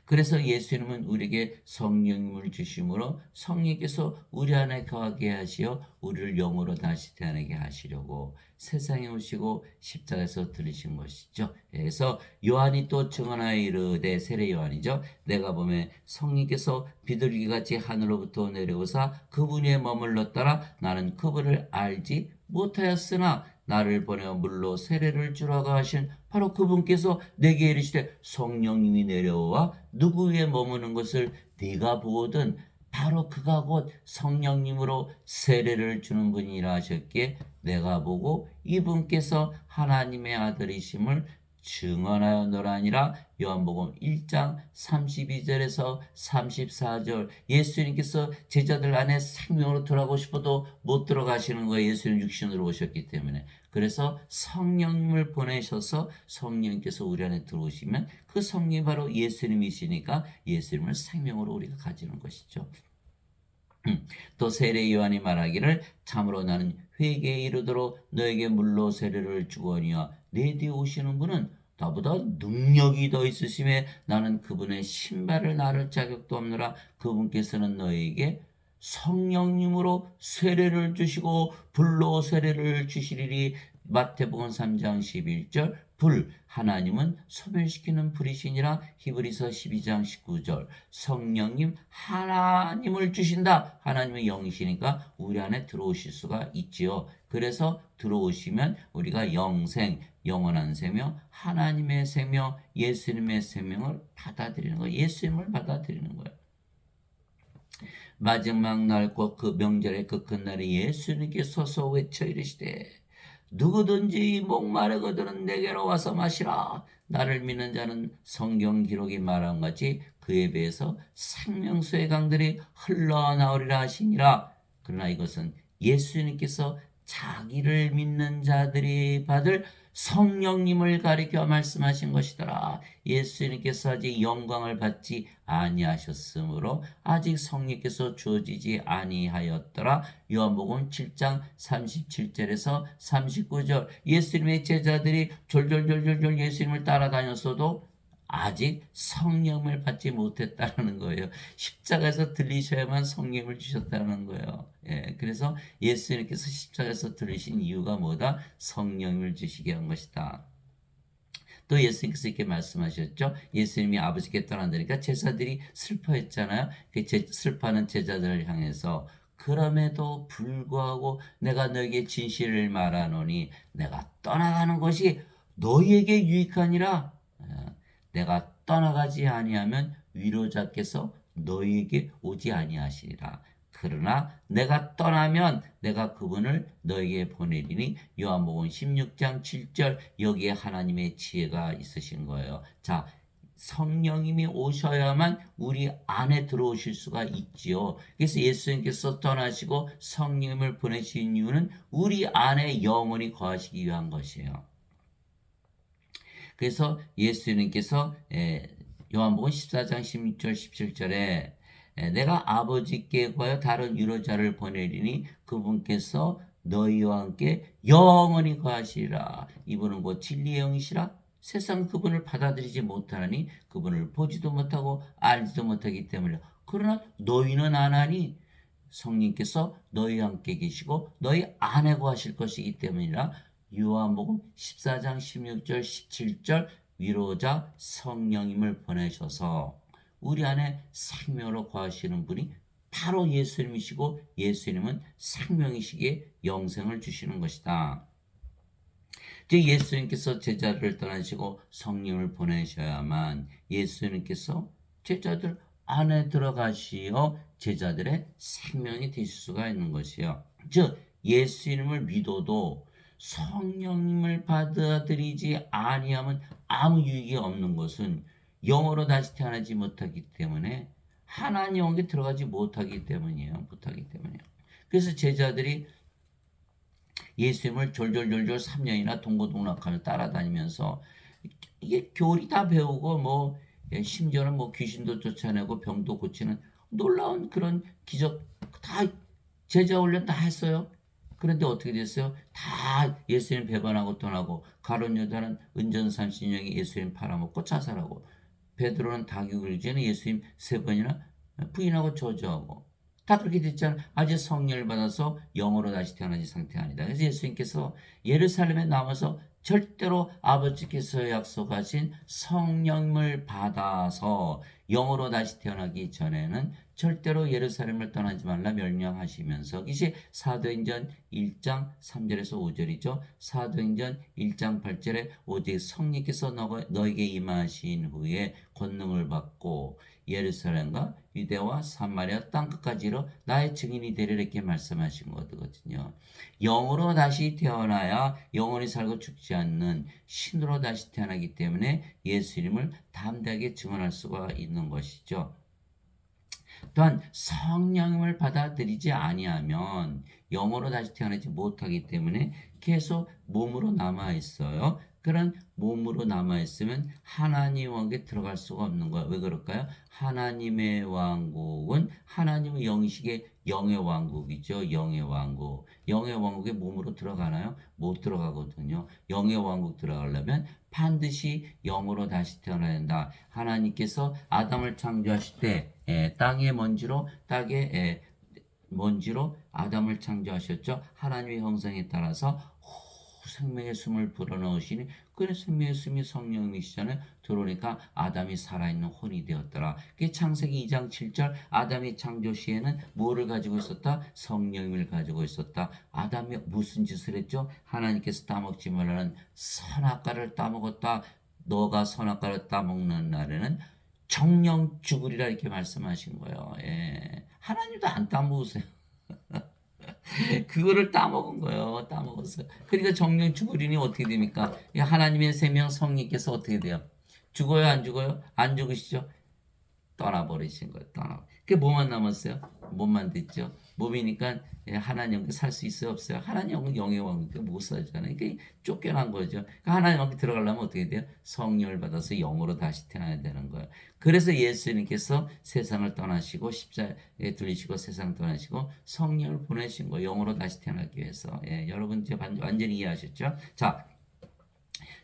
그래서 예수님은 우리에게 성령님을 주심으로 성령께서 우리 안에 거하게 하시어 우리를 영으로 다시 태어나게 하시려고 세상에 오시고 십자가에서 들으신 것이죠. 그래서 요한이 또 증언하여 이르되 세례 요한이죠. 내가 보매 성령께서 비둘기같이 하늘로부터 내려오사 그분에 머물렀더라. 나는 그분을 알지 못하였으나 나를 보내어 물로 세례를 주라고 하신 바로 그분께서 내게 이르시되 성령님이 내려와 누구 위에 머무는 것을 네가 보거든 바로 그가 곧 성령님으로 세례를 주는 분이라 하셨기에 내가 보고 이분께서 하나님의 아들이심을 증언하였노라니라. 요한복음 1장 32절에서 34절 예수님께서 제자들 안에 생명으로 들어가고 싶어도 못 들어가시는 거예요. 예수님 육신으로 오셨기 때문에. 그래서 성령님을 보내셔서 성령님께서 우리 안에 들어오시면 그 성령이 바로 예수님이시니까 예수님을 생명으로 우리가 가지는 것이죠. 또 세례 요한이 말하기를 참으로 나는 회개에 이르도록 너에게 물로 세례를 주거니와 내 뒤에 오시는 분은 나보다 능력이 더 있으심에 나는 그분의 신발을 나를 자격도 없노라. 그분께서는 너에게 성령님으로 세례를 주시고 불로 세례를 주시리니 마태복음 3장 11절 불 하나님은 소멸시키는 불이시니라. 히브리서 12장 19절 성령님 하나님을 주신다. 하나님은 영이시니까 우리 안에 들어오실 수가 있지요. 그래서 들어오시면 우리가 영생, 영원한 생명, 하나님의 생명, 예수님의 생명을 받아들이는 거예요. 예수님을 받아들이는 거예요. 마지막 날 곧 그 명절의 그 끝날에 예수님께 서서 외쳐 이르시되 누구든지 목마르거든 내게로 와서 마시라. 나를 믿는 자는 성경 기록이 말한 같이 그에 비해서 생명수의 강들이 흘러나오리라 하시니라. 그러나 이것은 예수님께서 자기를 믿는 자들이 받을 성령님을 가리켜 말씀하신 것이더라. 예수님께서 아직 영광을 받지 아니하셨으므로 아직 성령께서 주어지지 아니하였더라. 요한복음 7장 37절에서 39절 예수님의 제자들이 졸졸졸졸 예수님을 따라다녔어도 아직 성령을 받지 못했다는 거예요. 십자가에서 들리셔야만 성령을 주셨다는 거예요. 그래서 예수님께서 십자가에서 들리신 이유가 뭐다? 성령을 주시게 한 것이다. 또 예수님께서 이렇게 말씀하셨죠. 예수님이 아버지께 떠난다니까 제자들이 슬퍼했잖아요. 슬퍼하는 제자들을 향해서 그럼에도 불구하고 내가 너에게 진실을 말하노니 내가 떠나가는 것이 너희에게 유익하니라. 내가 떠나가지 아니하면 위로자께서 너희에게 오지 아니하시리라. 그러나 내가 떠나면 내가 그분을 너에게 보내리니. 요한복음 16장 7절 여기에 하나님의 지혜가 있으신 거예요. 자, 성령님이 오셔야만 우리 안에 들어오실 수가 있지요. 그래서 예수님께서 떠나시고 성령님을 보내신 이유는 우리 안에 영원히 거하시기 위한 것이에요. 그래서 예수님께서 요한복음 14장 16절 17절에 내가 아버지께 구하여 다른 위로자를 보내리니 그분께서 너희와 함께 영원히 거하시리라. 이분은 곧 진리의 영이시라. 세상 그분을 받아들이지 못하니 그분을 보지도 못하고 알지도 못하기 때문이라. 그러나 너희는 아나니 성령께서 너희와 함께 계시고 너희 안에 거하실 것이기 때문이라. 요한복음 14장 16절 17절 위로자 성령님을 보내셔서 우리 안에 생명으로 거하시는 분이 바로 예수님이시고 예수님은 생명이시기에 영생을 주시는 것이다. 즉 예수님께서 제자들을 떠나시고 성령을 보내셔야만 예수님께서 제자들 안에 들어가시어 제자들의 생명이 되실 수가 있는 것이요. 즉 예수님을 믿어도 성령님을 받아들이지 아니하면 아무 유익이 없는 것은 영으로 다시 태어나지 못하기 때문에 하나님 영에 들어가지 못하기 때문이에요. 그래서 제자들이 예수님을 졸졸졸졸 3년이나 동고동락하며 따라다니면서 이게 교리 다 배우고 뭐 심지어는 뭐 귀신도 쫓아내고 병도 고치는 놀라운 그런 기적 다 제자 훈련 다 했어요. 그런데 어떻게 됐어요? 다 예수님 배반하고 떠나고 가룟 유다는 은전 30년에 예수님 팔아먹고 자살하고 베드로는 닭이 굴기 전에 예수님 3번이나 부인하고 저주하고 다 그렇게 됐잖아요. 아직 성령을 받아서 영으로 다시 태어나지 상태 아니다. 그래서 예수님께서 예루살렘에 남아서 절대로 아버지께서 약속하신 성령을 받아서 영으로 다시 태어나기 전에는 절대로 예루살렘을 떠나지 말라 명령하시면서 이제 사도행전 1장 3절에서 5절이죠. 사도행전 1장 8절에 오직 성령께서 너에게 임하신 후에 권능을 받고 예루살렘과 유대와 사마리아 땅끝까지 이르러 나의 증인이 되리라 이렇게 말씀하신 거거든요. 영으로 다시 태어나야 영원히 살고 죽지 않는 신으로 다시 태어나기 때문에 예수님을 담대하게 증언할 수가 있는 것이죠. 또한 성령을 받아들이지 아니하면 영으로 다시 태어나지 못하기 때문에 계속 몸으로 남아 있어요. 그런 몸으로 남아 있으면 하나님 왕국에 들어갈 수가 없는 거예요. 왜 그럴까요? 하나님의 왕국은 하나님의 영이시기에 영의 왕국이죠. 영의 왕국. 영의 왕국에 몸으로 들어가나요? 못 들어가거든요. 영의 왕국 들어가려면 반드시 영으로 다시 태어나야 된다. 하나님께서 아담을 창조하실 때 땅의 먼지로 아담을 창조하셨죠. 하나님의 형상에 따라서 생명의 숨을 불어넣으시니 그 생명의 숨이 성령이시잖아요. 들어오니까 아담이 살아있는 혼이 되었더라. 그게 창세기 2장 7절 아담이 창조 시에는 뭐를 가지고 있었다? 성령을 가지고 있었다. 아담이 무슨 짓을 했죠? 하나님께서 따먹지 말라는 선악과를 따먹었다. 너가 선악과를 따먹는 날에는 정령 죽으리라 이렇게 말씀하신 거예요. 예. 하나님도 안 따먹으세요. 그거를 따먹은 거예요. 따먹었어요. 그러니까 정령 죽으리니 어떻게 됩니까? 하나님의 생명 성령께서 어떻게 돼요? 죽어요? 안 죽어요? 안 죽으시죠? 떠나버리신 거예요. 그게 뭐만 남았어요? 몸만 됐죠. 몸이니까 하나님 살 수 있어요? 없어요? 하나님 영의 왕국에 못 살잖아요. 그러니까 쫓겨난 거죠. 그러니까 하나님 왕국에 들어가려면 어떻게 돼요? 성령을 받아서 영으로 다시 태어나야 되는 거예요. 그래서 예수님께서 세상을 떠나시고 십자가에 들리시고 세상 떠나시고 성령을 보내신 거예요. 영으로 다시 태어나기 위해서. 여러분 이제 완전히 이해하셨죠? 자,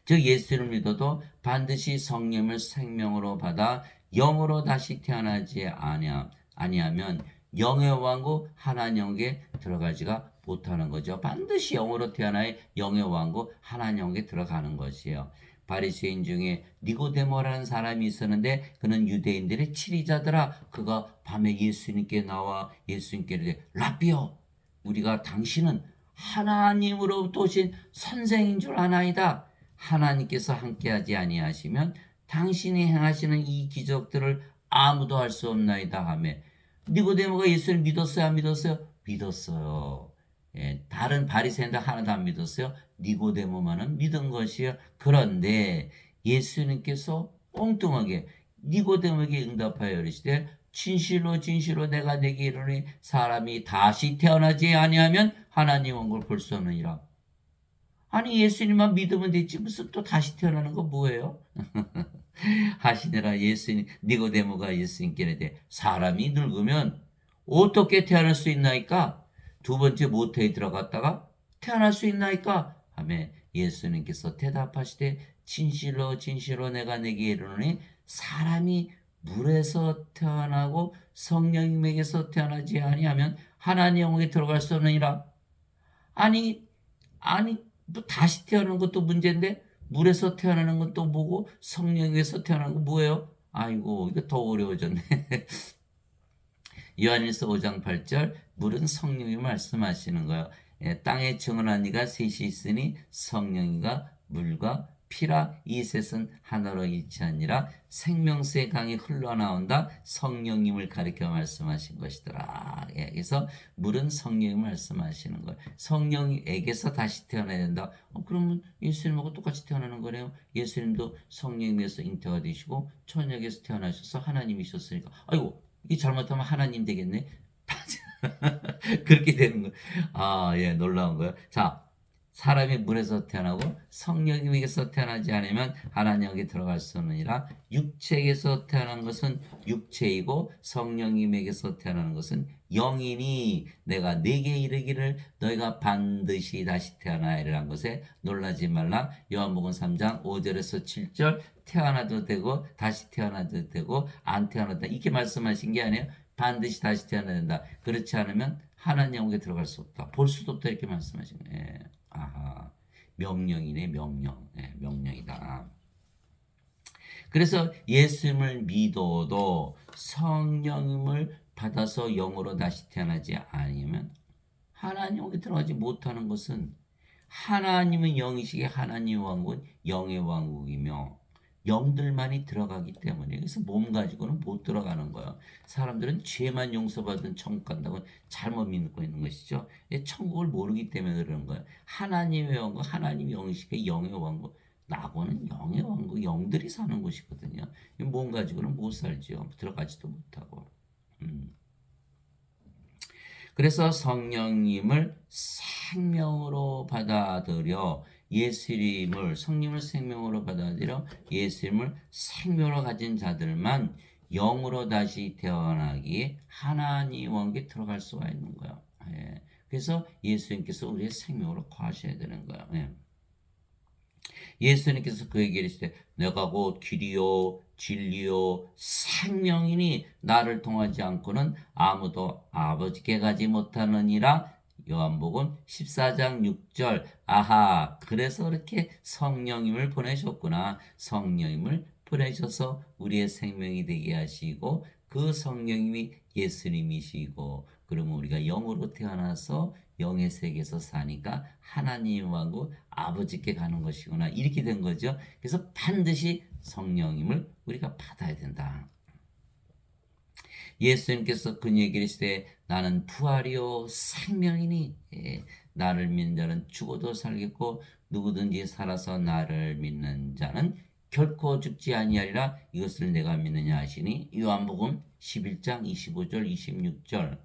즉 예수를 믿어도 반드시 성령을 생명으로 받아 영으로 다시 태어나지 아니하면 영의 왕국 하나님 영에 들어가지가 못하는 거죠. 반드시 영으로 태어나야 영의 왕국 하나님 영에 들어가는 것이에요. 바리새인 중에 니고데모라는 사람이 있었는데 그는 유대인들의 치리자더라. 그가 밤에 예수님께 나와 예수님께 이르되 라비여 우리가 당신은 하나님으로부터 오신 선생인 줄 아나이다. 하나님께서 함께하지 아니하시면 당신이 행하시는 이 기적들을 아무도 할 수 없나이다 하며 니고데모가 예수를 믿었어요? 안 믿었어요? 믿었어요. 다른 바리새인들 하나도 안 믿었어요. 니고데모만은 믿은 것이에요. 그런데 예수님께서 엉뚱하게 니고데모에게 응답하여 이르시되 진실로 진실로 내가 네게 이르노니 사람이 다시 태어나지 아니하면 하나님 왕국을 볼 수 없느니라. 아니 예수님만 믿으면 되지 무슨 또 다시 태어나는 거 뭐예요? 하시니라. 예수님 니고데모가 예수님께 이르되 사람이 늙으면 어떻게 태어날 수 있나이까? 두 번째 모태에 들어갔다가 태어날 수 있나이까? 하며 예수님께서 대답하시되 진실로 진실로 내가 네게 이르노니 사람이 물에서 태어나고 성령님에게서 태어나지 아니하면 하나님 영역에 들어갈 수 없느니라. 아니 또 다시 태어나는 것도 문제인데 물에서 태어나는 건 또 뭐고 성령에서 태어나는 건 뭐예요? 아이고 이거 더 어려워졌네. 요한일서 5장 8절 물은 성령이 말씀하시는 거예요. 예, 땅에 정언한 이가 셋이 있으니 성령이가 물과 피라. 이 셋은 하나로 일치하니라. 생명수의 강이 흘러나온다. 성령님을 가리켜 말씀하신 것이더라. 예, 그래서 물은 성령이 말씀하시는 거예요. 성령에게서 다시 태어나야 된다. 그러면 예수님하고 똑같이 태어나는 거네요. 예수님도 성령에서 잉태가 되시고 천역에서 태어나셔서 하나님이셨으니까 아이고 이게 잘못하면 하나님 되겠네. 그렇게 되는 거예요. 아, 예, 놀라운 거예요. 자, 사람이 물에서 태어나고 성령님에게서 태어나지 않으면 하나님에게 들어갈 수 없느니라. 육체에게서 태어난 것은 육체이고 성령님에게서 태어나는 것은 영이니 내가 네게 이르기를 너희가 반드시 다시 태어나야리란 것에 놀라지 말라. 요한복음 3장 5절에서 7절 태어나도 되고 다시 태어나도 되고 안 태어나다 이렇게 말씀하신 게 아니에요. 반드시 다시 태어나야 된다. 그렇지 않으면 하나님에게 들어갈 수 없다. 볼 수도 없다 이렇게 말씀하신 거예요. 예. 아하, 명령이네 명령. 예, 명령이다. 그래서 예수님을 믿어도 성령을 받아서 영으로 다시 태어나지 않으면 하나님에게 들어가지 못하는 것은 하나님은 영이시기에 하나님의 왕국은 영의 왕국이며 영들만이 들어가기 때문에 그래서 몸 가지고는 못 들어가는 거예요. 사람들은 죄만 용서받은 천국 간다고 잘못 믿고 있는 것이죠. 천국을 모르기 때문에 그러는 거예요. 하나님의 왕국, 하나님의 영이시기에 영의 왕국, 나고는 영의 왕국, 영들이 사는 곳이거든요. 몸 가지고는 못 살죠. 들어가지도 못하고. 그래서 성령님을 생명으로 받아들여 예수님을 성령을 생명으로 받아들여 예수님을 생명으로 가진 자들만 영으로 다시 태어나기에 하나님 왕국에 들어갈 수가 있는 거예요. 예. 그래서 예수님께서 우리의 생명으로 거하셔야 되는 거예요. 예. 예수님께서 그에게 이르시되 내가 곧 길이요 진리요 생명이니 나를 통하지 않고는 아무도 아버지께 가지 못하느니라. 요한복음 14장 6절. 아하, 그래서 그렇게 성령님을 보내셨구나. 성령님을 보내셔서 우리의 생명이 되게 하시고 그 성령님이 예수님이시고 그러면 우리가 영으로 태어나서 영의 세계에서 사니까 하나님 왕국 아버지께 가는 것이구나. 이렇게 된 거죠. 그래서 반드시 성령님을 우리가 받아야 된다. 예수님께서 그 얘기를 했을 때 나는 부활이요 생명이니 나를 믿는 자는 죽어도 살겠고 누구든지 살아서 나를 믿는 자는 결코 죽지 아니하리라. 이것을 내가 믿느냐 하시니 요한복음 11장 25절 26절.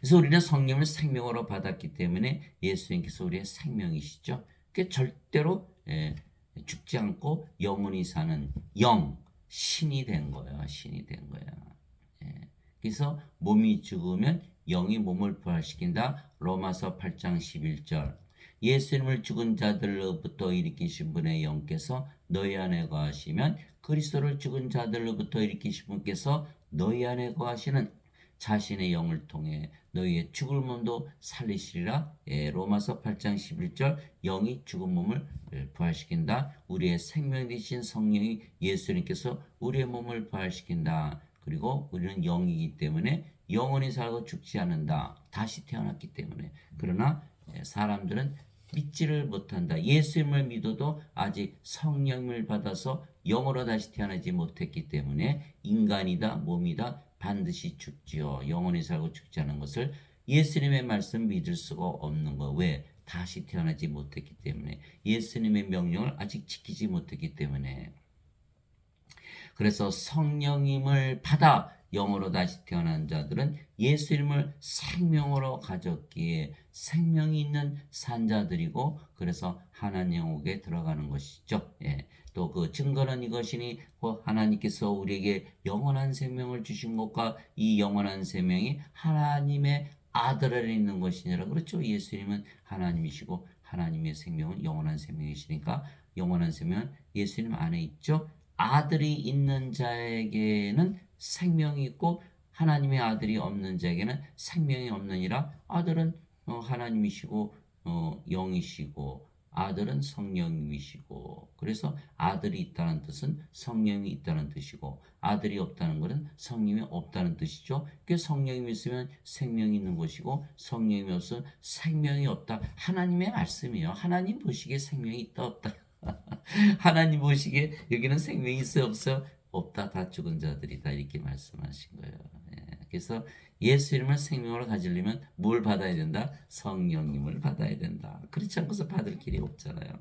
그래서 우리는 성령을 생명으로 받았기 때문에 예수님께서 우리의 생명이시죠. 그 절대로 죽지 않고 영원히 사는 영, 신이 된 거예요. 신이 된 거예요. 그래서 몸이 죽으면 영이 몸을 부활시킨다. 로마서 8장 11절. 예수님을 죽은 자들로부터 일으키신 분의 영께서 너희 안에 거하시면 그리스도를 죽은 자들로부터 일으키신 분께서 너희 안에 거하시는 자신의 영을 통해 너희의 죽을 몸도 살리시리라. 로마서 8장 11절. 영이 죽은 몸을 부활시킨다. 우리의 생명 되신 성령이 예수님께서 우리의 몸을 부활시킨다. 그리고 우리는 영이기 때문에 영원히 살고 죽지 않는다. 다시 태어났기 때문에. 그러나 사람들은 믿지를 못한다. 예수님을 믿어도 아직 성령을 받아서 영으로 다시 태어나지 못했기 때문에 인간이다 몸이다 반드시 죽지요. 영원히 살고 죽지 않은 것을 예수님의 말씀 믿을 수가 없는 거. 왜? 다시 태어나지 못했기 때문에. 예수님의 명령을 아직 지키지 못했기 때문에. 그래서 성령님을 받아 영으로 다시 태어난 자들은 예수님을 생명으로 가졌기에 생명이 있는 산자들이고 그래서 하나님에게 들어가는 것이죠. 또 그 증거는 이것이니 하나님께서 우리에게 영원한 생명을 주신 것과 이 영원한 생명이 하나님의 아들 안에 있는 것이니라. 그렇죠. 예수님은 하나님이시고 하나님의 생명은 영원한 생명이시니까 영원한 생명은 예수님 안에 있죠. 아들이 있는 자에게는 생명이 있고 하나님의 아들이 없는 자에게는 생명이 없느니라. 아들은 하나님이시고 영이시고 아들은 성령님이시고 그래서 아들이 있다는 뜻은 성령이 있다는 뜻이고 아들이 없다는 것은 성령이 없다는 뜻이죠. 그 성령이 있으면 생명이 있는 것이고 성령이 없으면 생명이 없다. 하나님의 말씀이에요. 하나님 보시기에 생명이 있다 없다. 하나님 보시기에 여기는 생명이 있어 없어? 없다. 다 죽은 자들이다. 이렇게 말씀하신 거예요. 예. 그래서 예수 이름을 생명으로 가지려면 뭘 받아야 된다? 성령님을 받아야 된다. 그렇지 않고서 받을 길이 없잖아요.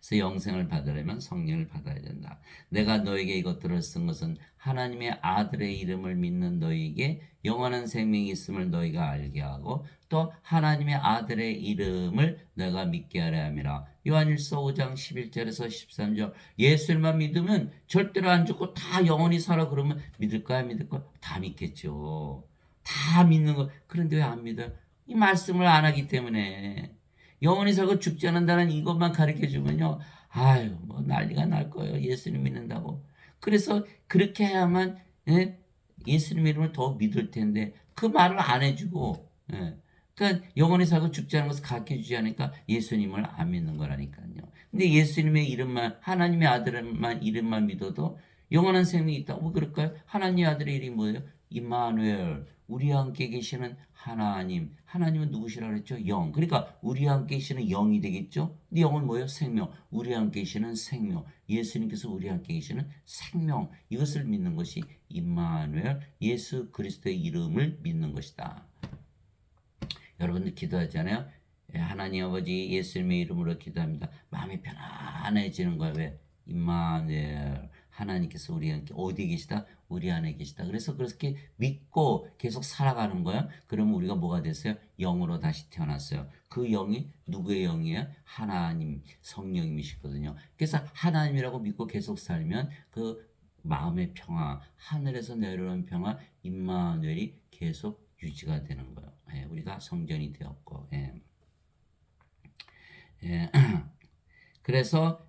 그래서 영생을 받으려면 성령을 받아야 된다. 내가 너에게 이것들을 쓴 것은 하나님의 아들의 이름을 믿는 너에게 영원한 생명이 있음을 너희가 알게 하고 또 하나님의 아들의 이름을 내가 믿게 하려 함이라. 요한일서 5장 11절에서 13절 예수님만 믿으면 절대로 안 죽고 다 영원히 살아 그러면 믿을까요? 믿을까요? 다 믿겠죠. 다 믿는 거. 그런데 왜 안 믿어요? 이 말씀을 안 하기 때문에. 영원히 살고 죽지 않는다는 이것만 가르쳐 주면요. 아유, 뭐 난리가 날 거예요. 예수님 믿는다고. 그래서 그렇게 해야만 예? 예수님 이름을 더 믿을 텐데 그 말을 안 해주고 예. 그러니까 영원히 살고 죽지 않은 것을 가르쳐 주지 않으니까 예수님을 안 믿는 거라니까요. 근데 예수님의 이름만 하나님의 아들만 이름만 믿어도 영원한 생명이 있다고 뭐 그럴까요? 하나님의 아들의 이름이 뭐예요? 임마누엘 우리와 함께 계시는 하나님. 하나님은 누구시라 그랬죠? 영. 그러니까 우리와 함께 계시는 영이 되겠죠? 근데 영은 뭐예요? 생명. 우리와 함께 계시는 생명. 예수님께서 우리와 함께 계시는 생명. 이것을 믿는 것이 임마누엘 예수 그리스도의 이름을 믿는 것이다. 여러분들 기도하잖아요. 하나님 아버지 예수님의 이름으로 기도합니다. 마음이 편안해지는 거예요. 왜? 임마누엘 하나님께서 우리 함께 어디 계시다? 우리 안에 계시다. 그래서 그렇게 믿고 계속 살아가는 거야. 그러면 우리가 뭐가 됐어요? 영으로 다시 태어났어요. 그 영이 누구의 영이에요? 하나님 성령님이시거든요. 그래서 하나님이라고 믿고 계속 살면 그 마음의 평화, 하늘에서 내려오는 평화, 임마누엘이 계속 유지가 되는 거예요. 예, 우리가 성전이 되었고, 예. 예. 그래서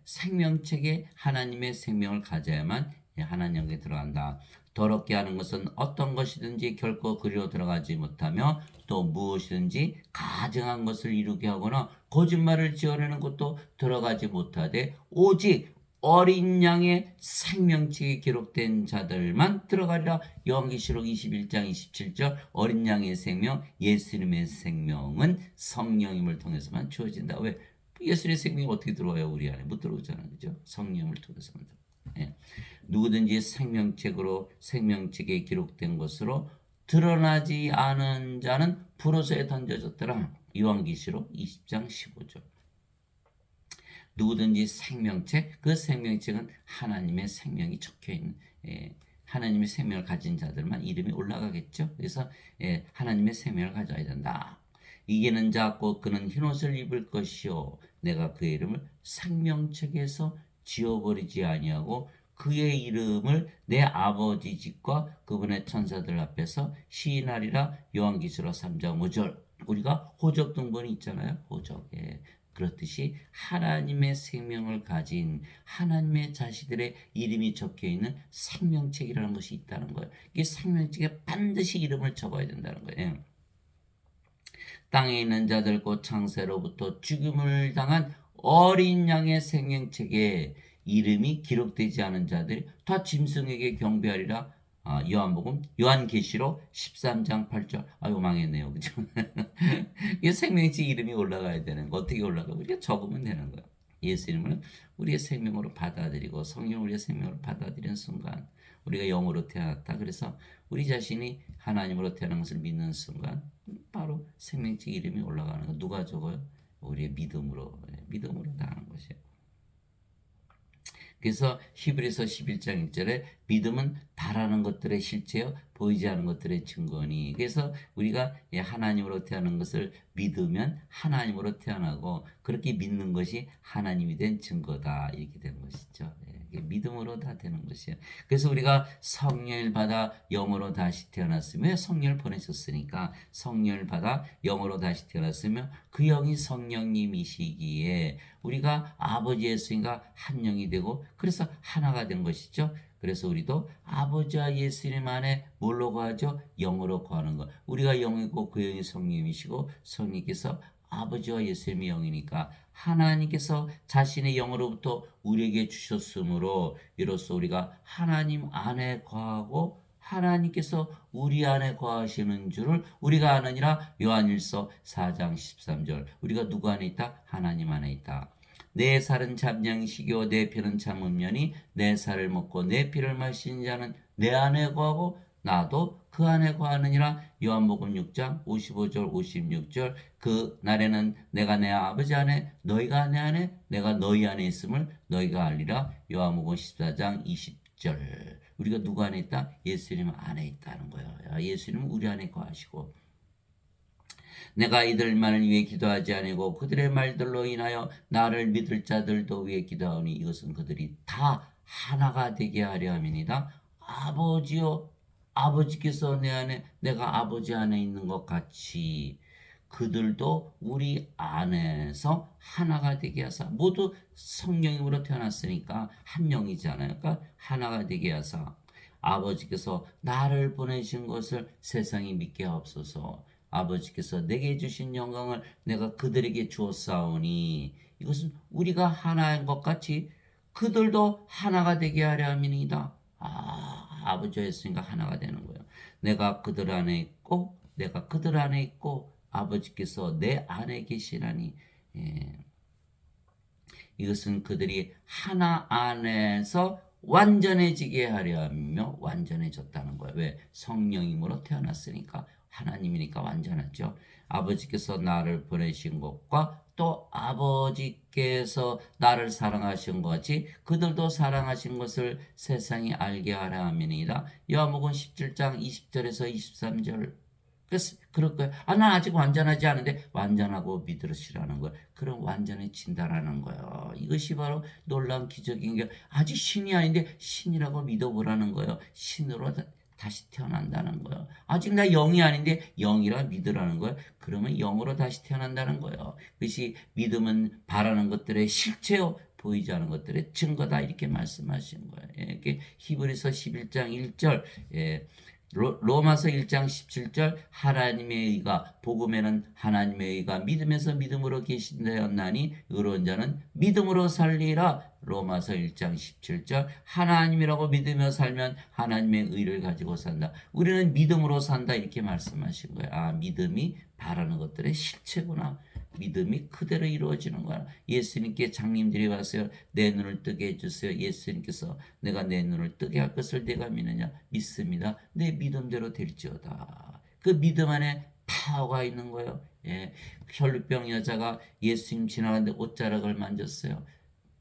생명책에 하나님의 생명을 가져야만 하나님께 들어간다. 더럽게 하는 것은 어떤 것이든지 결코 그리로 들어가지 못하며 또 무엇이든지 가증한 것을 이루게 하거나 거짓말을 지어내는 것도 들어가지 못하되 오직 어린 양의 생명책에 기록된 자들만 들어가리라. 요한계시록 21장 27절 어린 양의 생명 예수님의 생명은 성령님을 통해서만 주어진다. 왜? 예수님의 생명이 어떻게 들어와요? 우리 안에 못 들어오잖아요. 그죠? 성령을 통해서만 들어. 예. 누구든지 생명책에 기록된 것으로 드러나지 않은 자는 불호서에 던져졌더라. 요한계시록 20장 15절. 누구든지 생명책, 그 생명책은 하나님의 생명이 적혀있는 하나님의 생명을 가진 자들만 이름이 올라가겠죠. 그래서 하나님의 생명을 가져야 된다. 이기는 자 곧 그는 흰옷을 입을 것이요 내가 그의 이름을 생명책에서 지워버리지 아니하고 그의 이름을 내 아버지 집과 그분의 천사들 앞에서 시인하리라. 요한계시록 3장 5절. 우리가 호적 등본이 있잖아요. 호적에. 그렇듯이 하나님의 생명을 가진 하나님의 자식들의 이름이 적혀있는 생명책이라는 것이 있다는 거예요. 이 생명책에 반드시 이름을 적어야 된다는 거예요. 땅에 있는 자들 곧 창세로부터 죽임을 당한 어린 양의 생명책에 이름이 기록되지 않은 자들이 다 짐승에게 경배하리라. 요한계시록 13장 8절. 아유 망했네요. 그죠? 이 생명책 이름이 올라가야 되는 거. 어떻게 올라가? 우리가 적으면 되는 거야. 예수님은 우리의 생명으로 받아들이고 성령 우리의 생명으로 받아들이는 순간 우리가 영으로 태어났다. 그래서 우리 자신이 하나님으로 태어난 것을 믿는 순간 바로 생명책 이름이 올라가는 거. 누가 적어요? 우리의 믿음으로 다 하는 것이에요. 그래서 히브리서 11장 1절에 믿음은 바라는 것들의 실체요 보이지 않는 것들의 증거니. 그래서 우리가 하나님으로 태어난 것을 믿으면 하나님으로 태어나고 그렇게 믿는 것이 하나님이 된 증거다. 이렇게 되는 것이죠. 믿음으로 다 되는 것이에요. 그래서 우리가 성령을 받아 영으로 다시 태어났으며 성령을 보내셨으니까 성령을 받아 영으로 다시 태어났으며 그 영이 성령님이시기에 우리가 아버지 예수님과 한 영이 되고 그래서 하나가 된 것이죠. 그래서 우리도 아버지와 예수님 안에 뭘로 거하죠? 영으로 거하는 것. 우리가 영이고 그 영이 성령이시고 성령께서 아버지와 예수님의 영이니까 하나님께서 자신의 영으로부터 우리에게 주셨으므로 이로써 우리가 하나님 안에 거하고 하나님께서 우리 안에 거하시는 줄을 우리가 아느니라. 요한일서 4장 13절. 우리가 누구 안에 있다? 하나님 안에 있다. 내 살은 잠량식이요 내 피는 참음료니 내 살을 먹고 내 피를 마시는 자는 내 안에 거하고 나도 그 안에 거하느니라. 요한복음 6장 55절 56절. 그 날에는 내가 내 아버지 안에 너희가 내 안에 내가 너희 안에 있음을 너희가 알리라. 요한복음 14장 20절. 우리가 누구 안에 있다? 예수님 안에 있다는 거예요. 예수님은 우리 안에 거하시고 내가 이들만을 위해 기도하지 아니고 그들의 말들로 인하여 나를 믿을 자들도 위해 기도하오니 이것은 그들이 다 하나가 되게 하려 함이니라. 아버지요 아버지께서 내 안에 내가 아버지 안에 있는 것 같이 그들도 우리 안에서 하나가 되게 하사. 모두 성령으로 태어났으니까 한 명이잖아요. 그러니까 하나가 되게 하사 아버지께서 나를 보내신 것을 세상이 믿게 하옵소서. 아버지께서 내게 주신 영광을 내가 그들에게 주었사오니 이것은 우리가 하나인 것 같이 그들도 하나가 되게 하려 함이니이다. 아버지와 예수님과 하나가 되는 거예요. 내가 그들 안에 있고 내가 그들 안에 있고 아버지께서 내 안에 계시라니. 이것은 그들이 하나 안에서 완전해지게 하려 하며 완전해졌다는 거예요. 왜? 성령임으로 태어났으니까. 하나님이니까 완전하죠. 아버지께서 나를 보내신 것과 또 아버지께서 나를 사랑하신 것 같이 그들도 사랑하신 것을 세상이 알게 하려 함이니라. 요한복음 17장 20절에서 23절. 그럴 거예요. 난 아직 완전하지 않은데 완전하고 믿으시라는 거예요. 그럼 완전해진다라는 거예요. 이것이 바로 놀라운 기적인 게 아직 신이 아닌데 신이라고 믿어보라는 거예요. 신으로 다시 태어난다는 거예요. 아직 나 영이 아닌데 영이라 믿으라는 거예요. 그러면 영으로 다시 태어난다는 거예요. 그것이 믿음은 바라는 것들의 실체요. 보이지 않은 것들의 증거다. 이렇게 말씀하신 거예요. 이렇게 히브리서 11장 1절. 로마서 1장 17절. 하나님의 의가 복음에는 하나님의 의가 믿음에서 믿음으로 계신되었나니 의로운 자는 믿음으로 살리라. 로마서 1장 17절. 하나님이라고 믿으며 살면 하나님의 의를 가지고 산다. 우리는 믿음으로 산다. 이렇게 말씀하신 거예요. 믿음이 바라는 것들의 실체구나. 믿음이 그대로 이루어지는 거야. 예수님께 장님들이 와서 내 눈을 뜨게 해주세요. 예수님께서 내가 내 눈을 뜨게 할 것을 내가 믿느냐? 믿습니다. 내 믿음대로 될지어다. 그 믿음 안에 파워가 있는 거예요. 혈루병 여자가 예수님 지나가는데 옷자락을 만졌어요.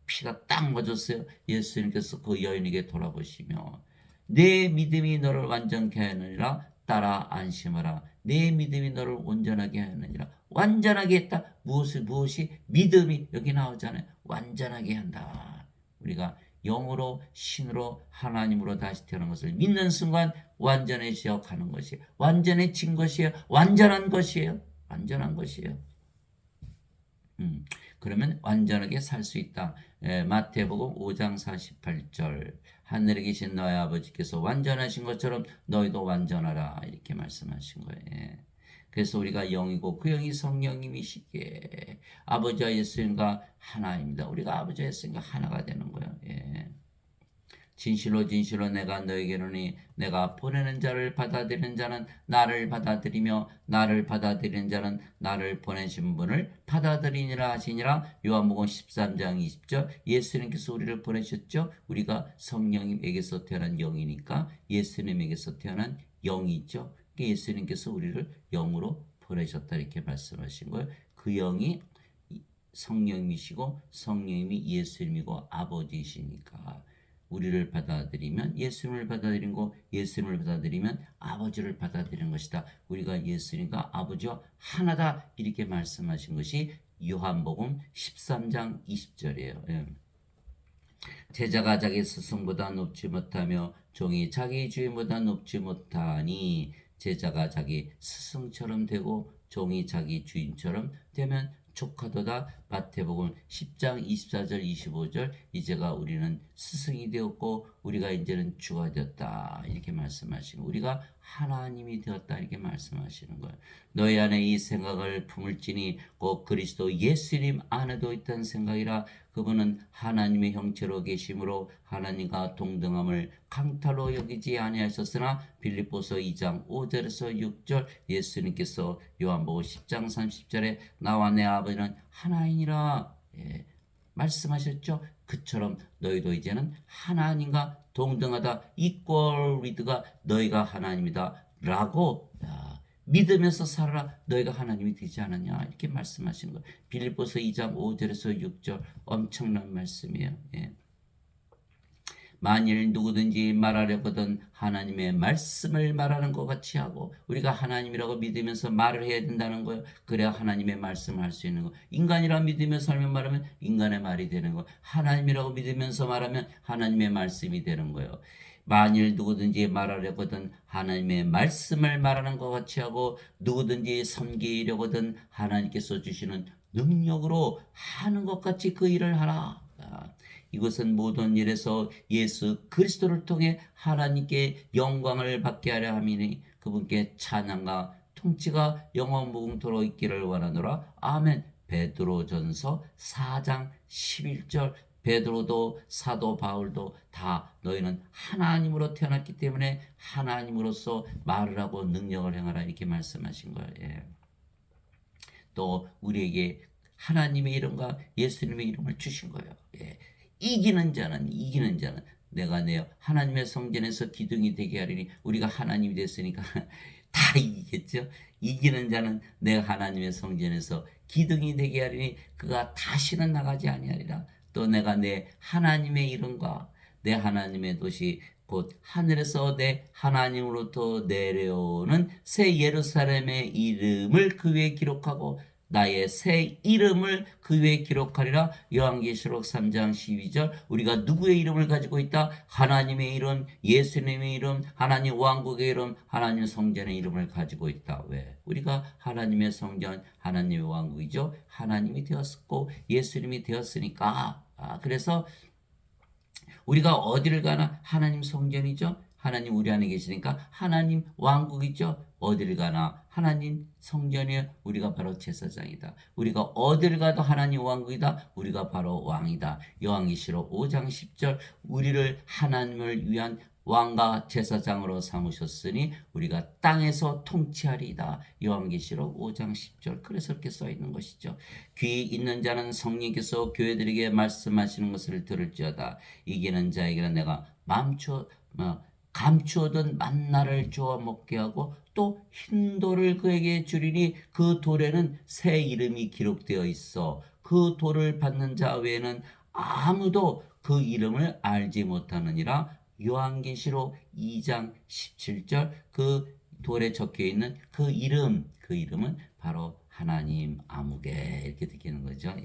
피가 딱 멎었어요. 예수님께서 그 여인에게 돌아보시며 내 믿음이 너를 완전케 하느니라. 따라 안심하라. 내 믿음이 너를 온전하게 하느니라. 완전하게 했다. 무엇이? 믿음이 여기 나오잖아요. 완전하게 한다. 우리가 영으로 신으로 하나님으로 다시 태어난 것을 믿는 순간 완전해져 가는 것이에요. 완전해진 것이에요. 완전한 것이에요. 완전한 것이에요. 그러면 완전하게 살 수 있다. 마태복음 5장 48절. 하늘에 계신 너희 아버지께서 완전하신 것처럼 너희도 완전하라. 이렇게 말씀하신 거예요. 그래서 우리가 영이고 그 영이 성령님이시기에 아버지와 예수님과 하나입니다. 우리가 아버지와 예수님과 하나가 되는 거예요. 진실로 진실로 내가 너에게 이르노니 내가 보내는 자를 받아들이는 자는 나를 받아들이며 나를 받아들이는 자는 나를 보내신 분을 받아들이니라 하시니라. 요한복음 13장 20절. 예수님께서 우리를 보내셨죠. 우리가 성령님에게서 태어난 영이니까 예수님에게서 태어난 영이죠. 예수님께서 우리를 영으로 보내셨다. 이렇게 말씀하신 거예요. 그 영이 성령님이시고 성령님이 예수님이고 아버지이시니까 우리를 받아들이면 예수님을 받아들인 거, 예수님을 받아들이면 아버지를 받아들이는 것이다. 우리가 예수님과 아버지와 하나다. 이렇게 말씀하신 것이 요한복음 13장 20절이에요. 제자가 자기 스승보다 높지 못하며 종이 자기 주인보다 높지 못하니 제자가 자기 스승처럼 되고 종이 자기 주인처럼 되면 족하도다. 마태복음 10장 24절 25절 이제가 우리는 스승이 되었고 우리가 이제는 주가 되었다 이렇게 말씀하시는 우리가 하나님이 되었다 이렇게 말씀하시는 거예요. 너희 안에 이 생각을 품을지니 곧 그리스도 예수님 안에도 있다는 생각이라. 그분은 하나님의 형체로 계심으로 하나님과 동등함을 강탈로 여기지 아니하셨으나 빌립보서 2장 5절에서 6절 예수님께서 요한복음 10장 30절에 나와 내 아버지는 하나이니라 말씀하셨죠. 그처럼 너희도 이제는 하나님과 동등하다. equal with가 너희가 하나님이다 라고 믿으면서 살아라. 너희가 하나님이 되지 않았냐 이렇게 말씀하시는 거예요. 빌립보서 2장 5절에서 6절 엄청난 말씀이에요. 만일 누구든지 말하려거든 하나님의 말씀을 말하는 것 같이 하고 우리가 하나님이라고 믿으면서 말을 해야 된다는 거예요. 그래야 하나님의 말씀을 할 수 있는 거. 인간이라 믿으면서 살면 말하면 인간의 말이 되는 거. 하나님이라고 믿으면서 말하면 하나님의 말씀이 되는 거예요. 만일 누구든지 말하려거든 하나님의 말씀을 말하는 것 같이 하고 누구든지 섬기려거든 하나님께서 주시는 능력으로 하는 것 같이 그 일을 하라. 이것은 모든 일에서 예수 그리스도를 통해 하나님께 영광을 받게 하려 함이니 그분께 찬양과 통치가 영원 무궁토록 있기를 원하노라. 아멘. 베드로전서 4장 11절 베드로도 사도 바울도 다 너희는 하나님으로 태어났기 때문에 하나님으로서 말을 하고 능력을 행하라 이렇게 말씀하신 거예요. 또 우리에게 하나님의 이름과 예수님의 이름을 주신 거예요. 이기는 자는 내가 내 하나님의 성전에서 기둥이 되게 하리니 우리가 하나님이 됐으니까 다 이기겠죠. 이기는 자는 내가 하나님의 성전에서 기둥이 되게 하리니 그가 다시는 나가지 아니하리라. 또 내가 내 하나님의 이름과 내 하나님의 도시 곧 하늘에서 내 하나님으로부터 내려오는 새 예루살렘의 이름을 그 위에 기록하고 나의 새 이름을 그 위에 기록하리라. 요한계시록 3장 12절 우리가 누구의 이름을 가지고 있다? 하나님의 이름, 예수님의 이름, 하나님 왕국의 이름, 하나님 성전의 이름을 가지고 있다. 왜? 우리가 하나님의 성전, 하나님의 왕국이죠. 하나님이 되었고 예수님이 되었으니까. 그래서 우리가 어디를 가나 하나님 성전이죠. 하나님 우리 안에 계시니까 하나님 왕국이죠. 어디를 가나 하나님 성전이에요. 우리가 바로 제사장이다. 우리가 어디를 가도 하나님 왕국이다. 우리가 바로 왕이다. 요한계시록 5장 10절 우리를 하나님을 위한 왕과 제사장으로 삼으셨으니 우리가 땅에서 통치하리이다. 요한계시록 5장 10절 그래서 이렇게 써있는 것이죠. 귀 있는 자는 성령께서 교회들에게 말씀하시는 것을 들을지어다. 이기는 자에게는 내가 감추어둔 만나를 주어 먹게 하고 또 흰돌을 그에게 주리니 그 돌에는 새 이름이 기록되어 있어 그 돌을 받는 자 외에는 아무도 그 이름을 알지 못하느니라. 요한계시록 2장 17절 그 돌에 적혀있는 그 이름은 바로 하나님 아무개 이렇게 느끼는 거죠.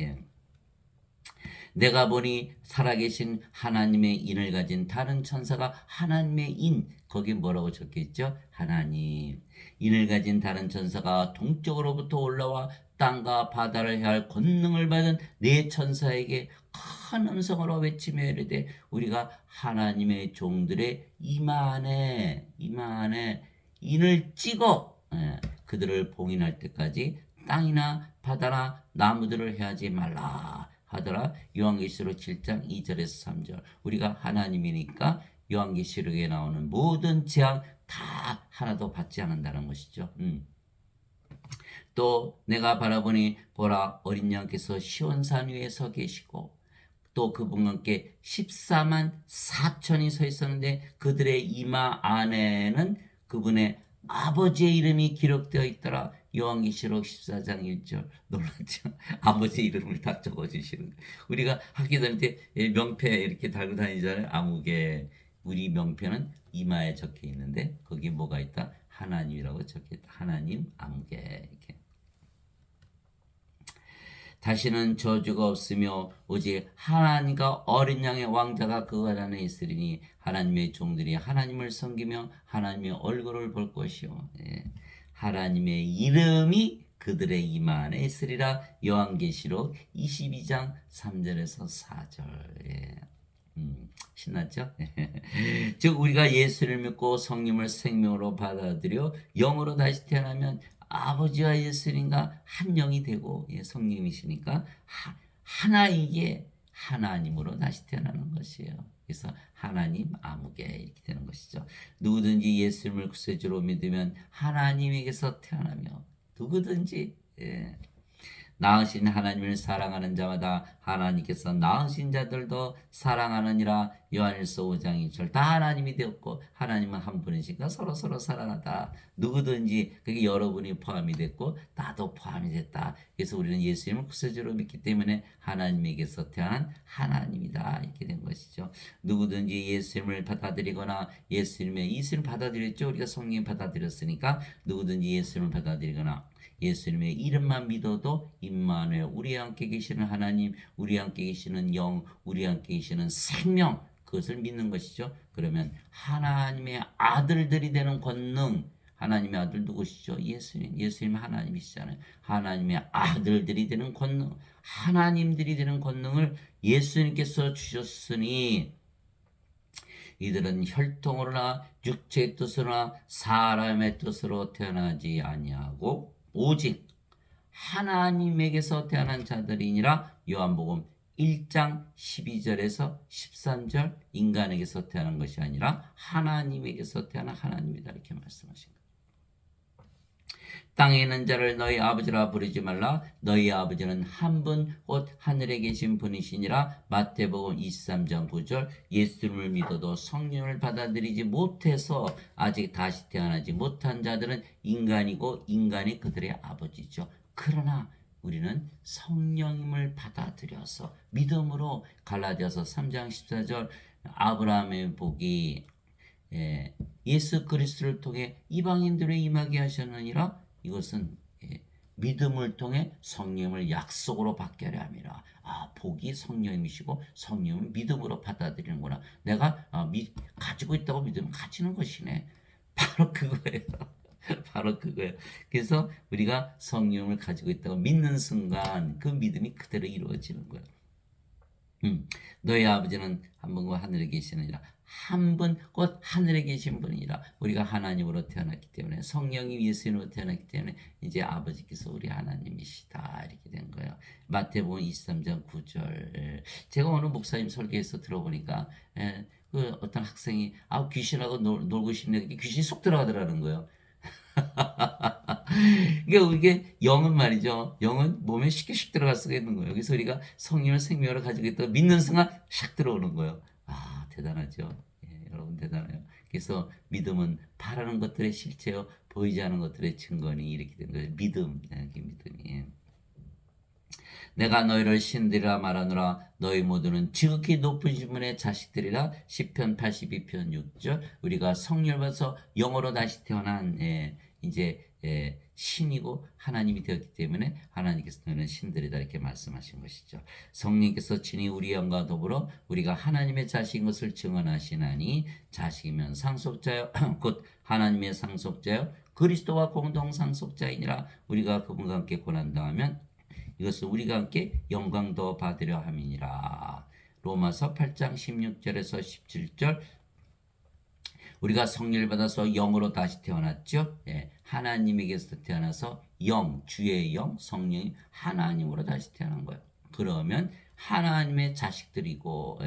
내가 보니 살아계신 하나님의 인을 가진 다른 천사가 하나님의 인 거기 뭐라고 적혀있죠? 하나님 인을 가진 다른 천사가 동쪽으로부터 올라와 땅과 바다를 해할 권능을 받은 네 천사에게 큰 음성으로 외치며 이르되 우리가 하나님의 종들의 이마 안에 인을 찍어 그들을 봉인할 때까지 땅이나 바다나 나무들을 해하지 말라 하더라. 요한계시록 7장 2절에서 3절 우리가 하나님이니까 요한계시록에 나오는 모든 재앙 다 하나도 받지 않는다는 것이죠. 또 내가 바라보니 보라 어린 양께서 시온산 위에 서 계시고 또 그분과 함께 14만 4천이 서 있었는데 그들의 이마 안에는 그분의 아버지의 이름이 기록되어 있더라. 요한계시록 14장 1절 놀랐죠. 아버지 이름을 다 적어주시는 거예요. 우리가 학교 다닐 때 명패 이렇게 달고 다니잖아요. 아무개 우리 명패는 이마에 적혀 있는데 거기 뭐가 있다? 하나님이라고 적혀 있다. 하나님 아무개 이렇게. 다시는 저주가 없으며 오직 하나님과 어린 양의 왕자가 그 안에 있으리니 하나님의 종들이 하나님을 섬기며 하나님의 얼굴을 볼 것이요. 하나님의 이름이 그들의 이마 안에 있으리라. 요한계시록 22장 3절에서 4절. 예. 신났죠? 즉 우리가 예수를 믿고 성령을 생명으로 받아들여 영으로 다시 태어나면 아버지와 예수님과 한 영이 되고, 예, 성령이시니까 하나이게 하나님으로 다시 태어나는 것이에요. 그래서 하나님 아무개 이렇게 되는 것이죠. 누구든지 예수님을 구세주로 믿으면 하나님에게서 태어나며 누구든지, 예, 낳으신 하나님을 사랑하는 자마다 하나님께서 낳으신 자들도 사랑하느니라. 요한일서 5장 2절. 다 하나님이 되었고 하나님은 한 분이시니까 서로 사랑하다. 누구든지, 그게 여러분이 포함이 됐고 나도 포함이 됐다. 그래서 우리는 예수님을 구세주로 믿기 때문에 하나님에게서 태어난 하나님이다 이렇게 된 것이죠. 누구든지 예수님을 받아들이거나 예수님을 받아들였죠. 우리가 성령 받아들였으니까 누구든지 예수님을 받아들이거나 예수님의 이름만 믿어도 임마누엘, 우리 함께 계시는 하나님, 우리 함께 계시는 영, 우리 함께 계시는 생명, 그것을 믿는 것이죠. 그러면 하나님의 아들들이 되는 권능, 하나님의 아들 누구시죠? 예수님 하나님이시잖아요. 하나님의 아들들이 되는 권능, 하나님들이 되는 권능을 예수님께서 주셨으니 이들은 혈통으로나 육체의 뜻으로나 사람의 뜻으로 태어나지 아니하고 오직 하나님에게서 태어난 자들이니라. 요한복음 1장 12절에서 13절. 인간에게서 태어난 것이 아니라 하나님에게서 태어난 하나님이다 이렇게 말씀하신 거예요. 땅에 있는 자를 너희 아버지라 부르지 말라. 너희 아버지는 한 분 곧 하늘에 계신 분이시니라. 마태복음 23장 9절. 예수님을 믿어도 성령을 받아들이지 못해서 아직 다시 태어나지 못한 자들은 인간이고 인간이 그들의 아버지죠. 그러나 우리는 성령님을 받아들여서 믿음으로, 갈라디아서 3장 14절, 아브라함의 복이 예수 그리스도를 통해 이방인들에 임하게 하셨느니라. 이것은 믿음을 통해 성령을 약속으로 받게 하려 함이라. 복이 성령이시고 성령을 믿음으로 받아들이는구나. 내가 가지고 있다고 믿으면 가지는 것이네. 바로 그거예요. 바로 그거예요. 그래서 우리가 성령을 가지고 있다고 믿는 순간 그 믿음이 그대로 이루어지는 거예요. 너희 아버지는 한 분과 하늘에 계시느니라. 한 분 곧 하늘에 계신 분이라. 우리가 하나님으로 태어났기 때문에, 성령이 예수님으로 태어났기 때문에 이제 아버지께서 우리 하나님이시다 이렇게 된 거예요. 마태복음 23장 9절. 제가 오늘 목사님 설교에서 들어보니까 그 어떤 학생이 귀신하고 놀고 싶네. 귀신이 쏙 들어가더라는 거예요. 그러니까 이게 영은 말이죠. 영은 몸에 쉽게 슉 들어갈 수가 있는 거예요. 그래서 우리가 성령을 생명으로 가지고 있다고 믿는 순간 샥 들어오는 거예요. 대단하죠. 예, 여러분 대단해요. 그래서 믿음은 바라는 것들의 실체요, 보이지 않는 것들의 증거니 이렇게 된 거예요. 믿음, 이렇게 믿음이. 내가 너희를 신들이라 말하노라. 너희 모두는 지극히 높으신 분의 자식들이라. 시편 82편 6절. 우리가 성령을 받아서 영으로 다시 태어난 이제 신이고 하나님이 되었기 때문에 하나님께서 너희는 신들이다 이렇게 말씀하신 것이죠. 성령께서 친히 우리 영과 더불어 우리가 하나님의 자식인 것을 증언하시나니, 자식이면 상속자요 곧 하나님의 상속자요 그리스도와 공동 상속자이니라. 우리가 그분과 함께 고난당하면 이것은 우리가 함께 영광도 받으려 함이니라. 로마서 8장 16절에서 17절. 우리가 성령을 받아서 영으로 다시 태어났죠. 하나님에게서 태어나서 주의 영, 성령이 하나님으로 다시 태어난 거예요. 그러면 하나님의 자식들이고,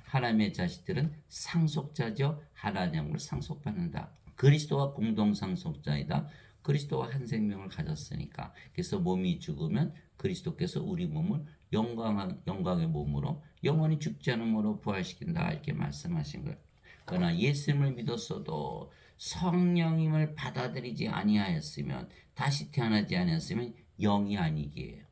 하나님의 자식들은 상속자죠. 하나님을 상속받는다. 그리스도와 공동 상속자이다. 그리스도와 한 생명을 가졌으니까. 그래서 몸이 죽으면 그리스도께서 우리 몸을 영광의 몸으로, 영원히 죽지 않은 몸으로 부활시킨다 이렇게 말씀하신 거예요. 그러나 예수님을 믿었어도 성령님을 받아들이지 아니하였으면, 다시 태어나지 아니했으면 영이 아니기에요.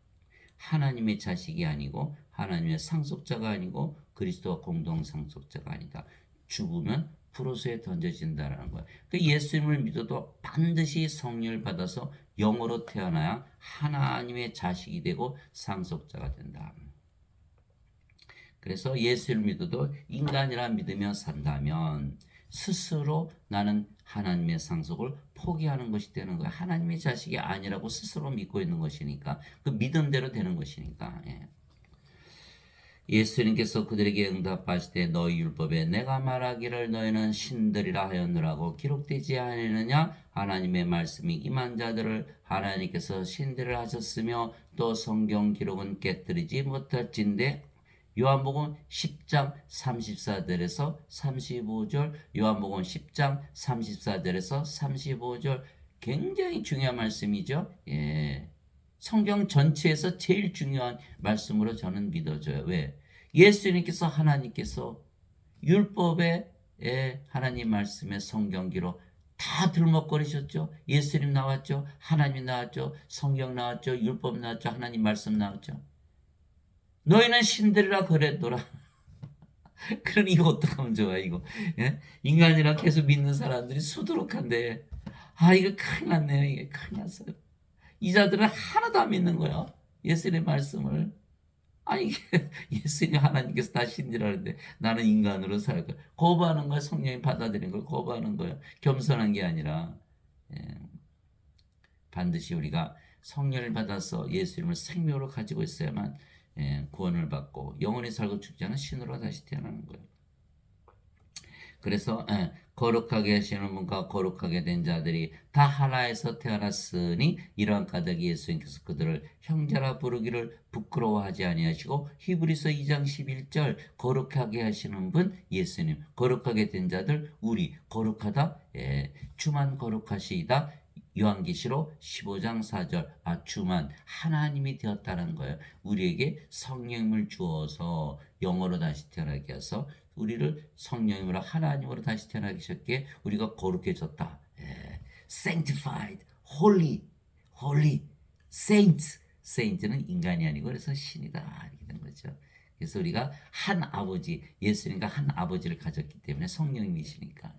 하나님의 자식이 아니고 하나님의 상속자가 아니고 그리스도와 공동 상속자가 아니다. 죽으면 불호수에 던져진다라는 거예요. 그 예수님을 믿어도 반드시 성령을 받아서 영으로 태어나야 하나님의 자식이 되고 상속자가 된다. 그래서 예수를 믿어도 인간이라 믿으며 산다면 스스로 나는 하나님의 상속을 포기하는 것이 되는 거예요. 하나님의 자식이 아니라고 스스로 믿고 있는 것이니까 그 믿음대로 되는 것이니까. 예. 예수님께서 그들에게 응답하시되 너희 율법에 내가 말하기를 너희는 신들이라 하였느라고 기록되지 아니느냐. 하나님의 말씀이 임한 자들을 하나님께서 신들을 하셨으며 또 성경 기록은 깨뜨리지 못할진대. 요한복음 10장 34절에서 35절, 요한복음 10장 34절에서 35절 굉장히 중요한 말씀이죠. 예. 성경 전체에서 제일 중요한 말씀으로 저는 믿어져요. 왜? 예수님께서 하나님께서 율법에 하나님 말씀의 성경기로 다 들먹거리셨죠. 예수님 나왔죠. 하나님 나왔죠. 성경 나왔죠. 율법 나왔죠. 하나님 말씀 나왔죠. 너희는 신들이라 그랬더라. 그러니 이거 어떡하면 좋아 이거. 예? 인간이라 계속 믿는 사람들이 수두룩한데 이거 큰일 났네요. 이게 큰일 났어요. 이 자들은 하나도 안 믿는 거야. 예수님의 말씀을. 이게 예수님 하나님께서 다 신이라는데 나는 인간으로 살 거야. 거부하는 거야. 성령이 받아들이는 걸 거부하는 거야. 겸손한 게 아니라. 예. 반드시 우리가 성령을 받아서 예수님을 생명으로 가지고 있어야만 구원을 받고 영원히 살고 죽지 않은 신으로 다시 태어나는 거예요. 그래서 거룩하게 하시는 분과 거룩하게 된 자들이 다 하나에서 태어났으니 이러한 까닭에 예수님께서 그들을 형제라 부르기를 부끄러워하지 아니하시고 히브리서 2장 11절 거룩하게 하시는 분 예수님, 거룩하게 된 자들 우리 거룩하다, 주만 거룩하시이다. 요한계시록 15장 4절 주만 하나님이 되었다는 거예요. 우리에게 성령을 주어서 영어로 다시 태어나게 해서 우리를 성령으로 하나님으로 다시 태어나게 하셨기에 우리가 거룩해졌다. Sanctified, holy, holy, saints. saint는 인간이 아니고 그래서 신이다 이렇게 된 거죠. 그래서 우리가 한 아버지, 예수님과 한 아버지를 가졌기 때문에 성령님이시니까.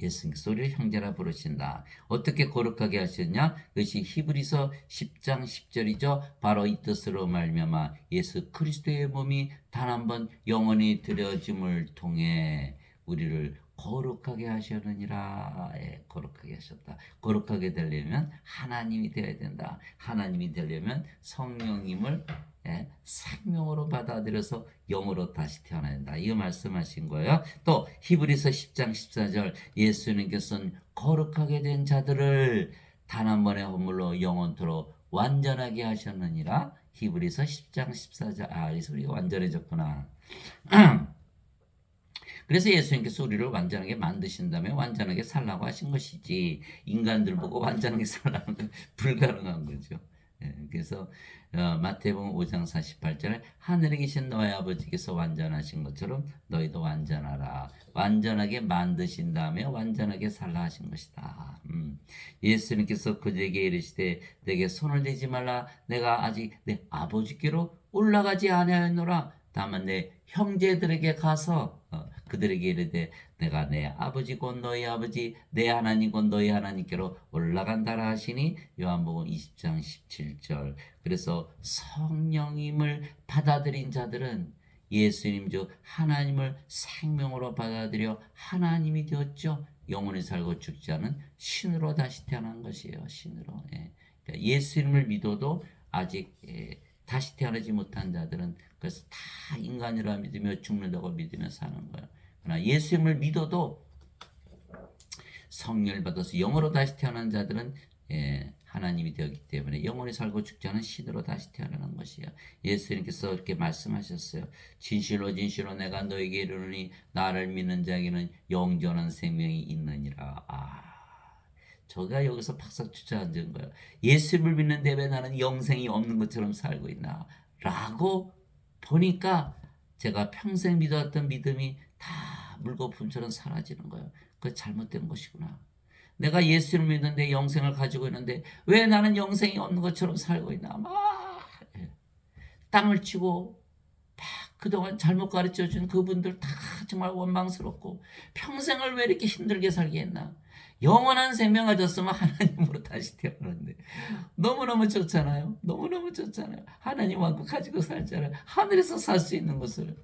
예수님께서 우리를 형제라 부르신다. 어떻게 거룩하게 하셨냐? 그것이 히브리서 10장 10절이죠. 바로 이 뜻으로 말미암아 예수 그리스도의 몸이 단 한 번 영원히 드려짐을 통해 우리를 거룩하게 하셨느니라. 거룩하게 하셨다. 거룩하게 되려면 하나님이 되어야 된다. 하나님이 되려면 성령님을 생명으로 받아들여서 영으로 다시 태어나야 된다. 이거 말씀하신 거예요. 또 히브리서 10장 14절 예수님께서는 거룩하게 된 자들을 단 한 번의 허물로 영원토록 완전하게 하셨느니라. 히브리서 10장 14절. 그래서 우리가 완전해졌구나. 그래서 예수님께서 우리를 완전하게 만드신 다음에 완전하게 살라고 하신 것이지 인간들 보고 완전하게 살라는 건 불가능한 거죠. 그래서 마태복음 5장 48절에 하늘에 계신 너희 아버지께서 완전하신 것처럼 너희도 완전하라. 완전하게 만드신 다음에 완전하게 살라 하신 것이다. 예수님께서 그들에게 이르시되 내게 손을 대지 말라. 내가 아직 내 아버지께로 올라가지 아니하였노라. 다만 내 형제들에게 가서 그들에게 이르되 내가 내 아버지 곧 너희 아버지 내 하나님 곧 너희 하나님께로 올라간다라 하시니. 요한복음 20장 17절. 그래서 성령님을 받아들인 자들은 예수님 즉 하나님을 생명으로 받아들여 하나님이 되었죠. 영원히 살고 죽지 않은 신으로 다시 태어난 것이에요. 신으로. 그러니까 예수님을 믿어도 아직 다시 태어나지 못한 자들은 그래서 다 인간이라 믿으며 죽는다고 믿으며 사는 거예요. 그러나 예수님을 믿어도 성령을 받아서 영으로 다시 태어난 자들은 하나님이 되었기 때문에 영원히 살고 죽지 않은 신으로 다시 태어나는 것이에요. 예수님께서 이렇게 말씀하셨어요. 진실로 진실로 내가 너에게 이르노니 나를 믿는 자에게는 영존한 생명이 있느니라. 저가 여기서 박사 주저앉은 거예요. 예수를 믿는데 왜 나는 영생이 없는 것처럼 살고 있나? 라고 보니까 제가 평생 믿어왔던 믿음이 다 물거품처럼 사라지는 거예요. 그거 잘못된 것이구나. 내가 예수를 믿는데 영생을 가지고 있는데 왜 나는 영생이 없는 것처럼 살고 있나? 땅을 치고 그동안 잘못 가르쳐준 그분들 다 정말 원망스럽고 평생을 왜 이렇게 힘들게 살게 했나? 영원한 생명 가졌으면 하나님으로 다시 태어났는데 너무너무 좋잖아요. 너무너무 좋잖아요. 하나님 왕국 가지고 살잖아요. 하늘에서 살 수 있는 것을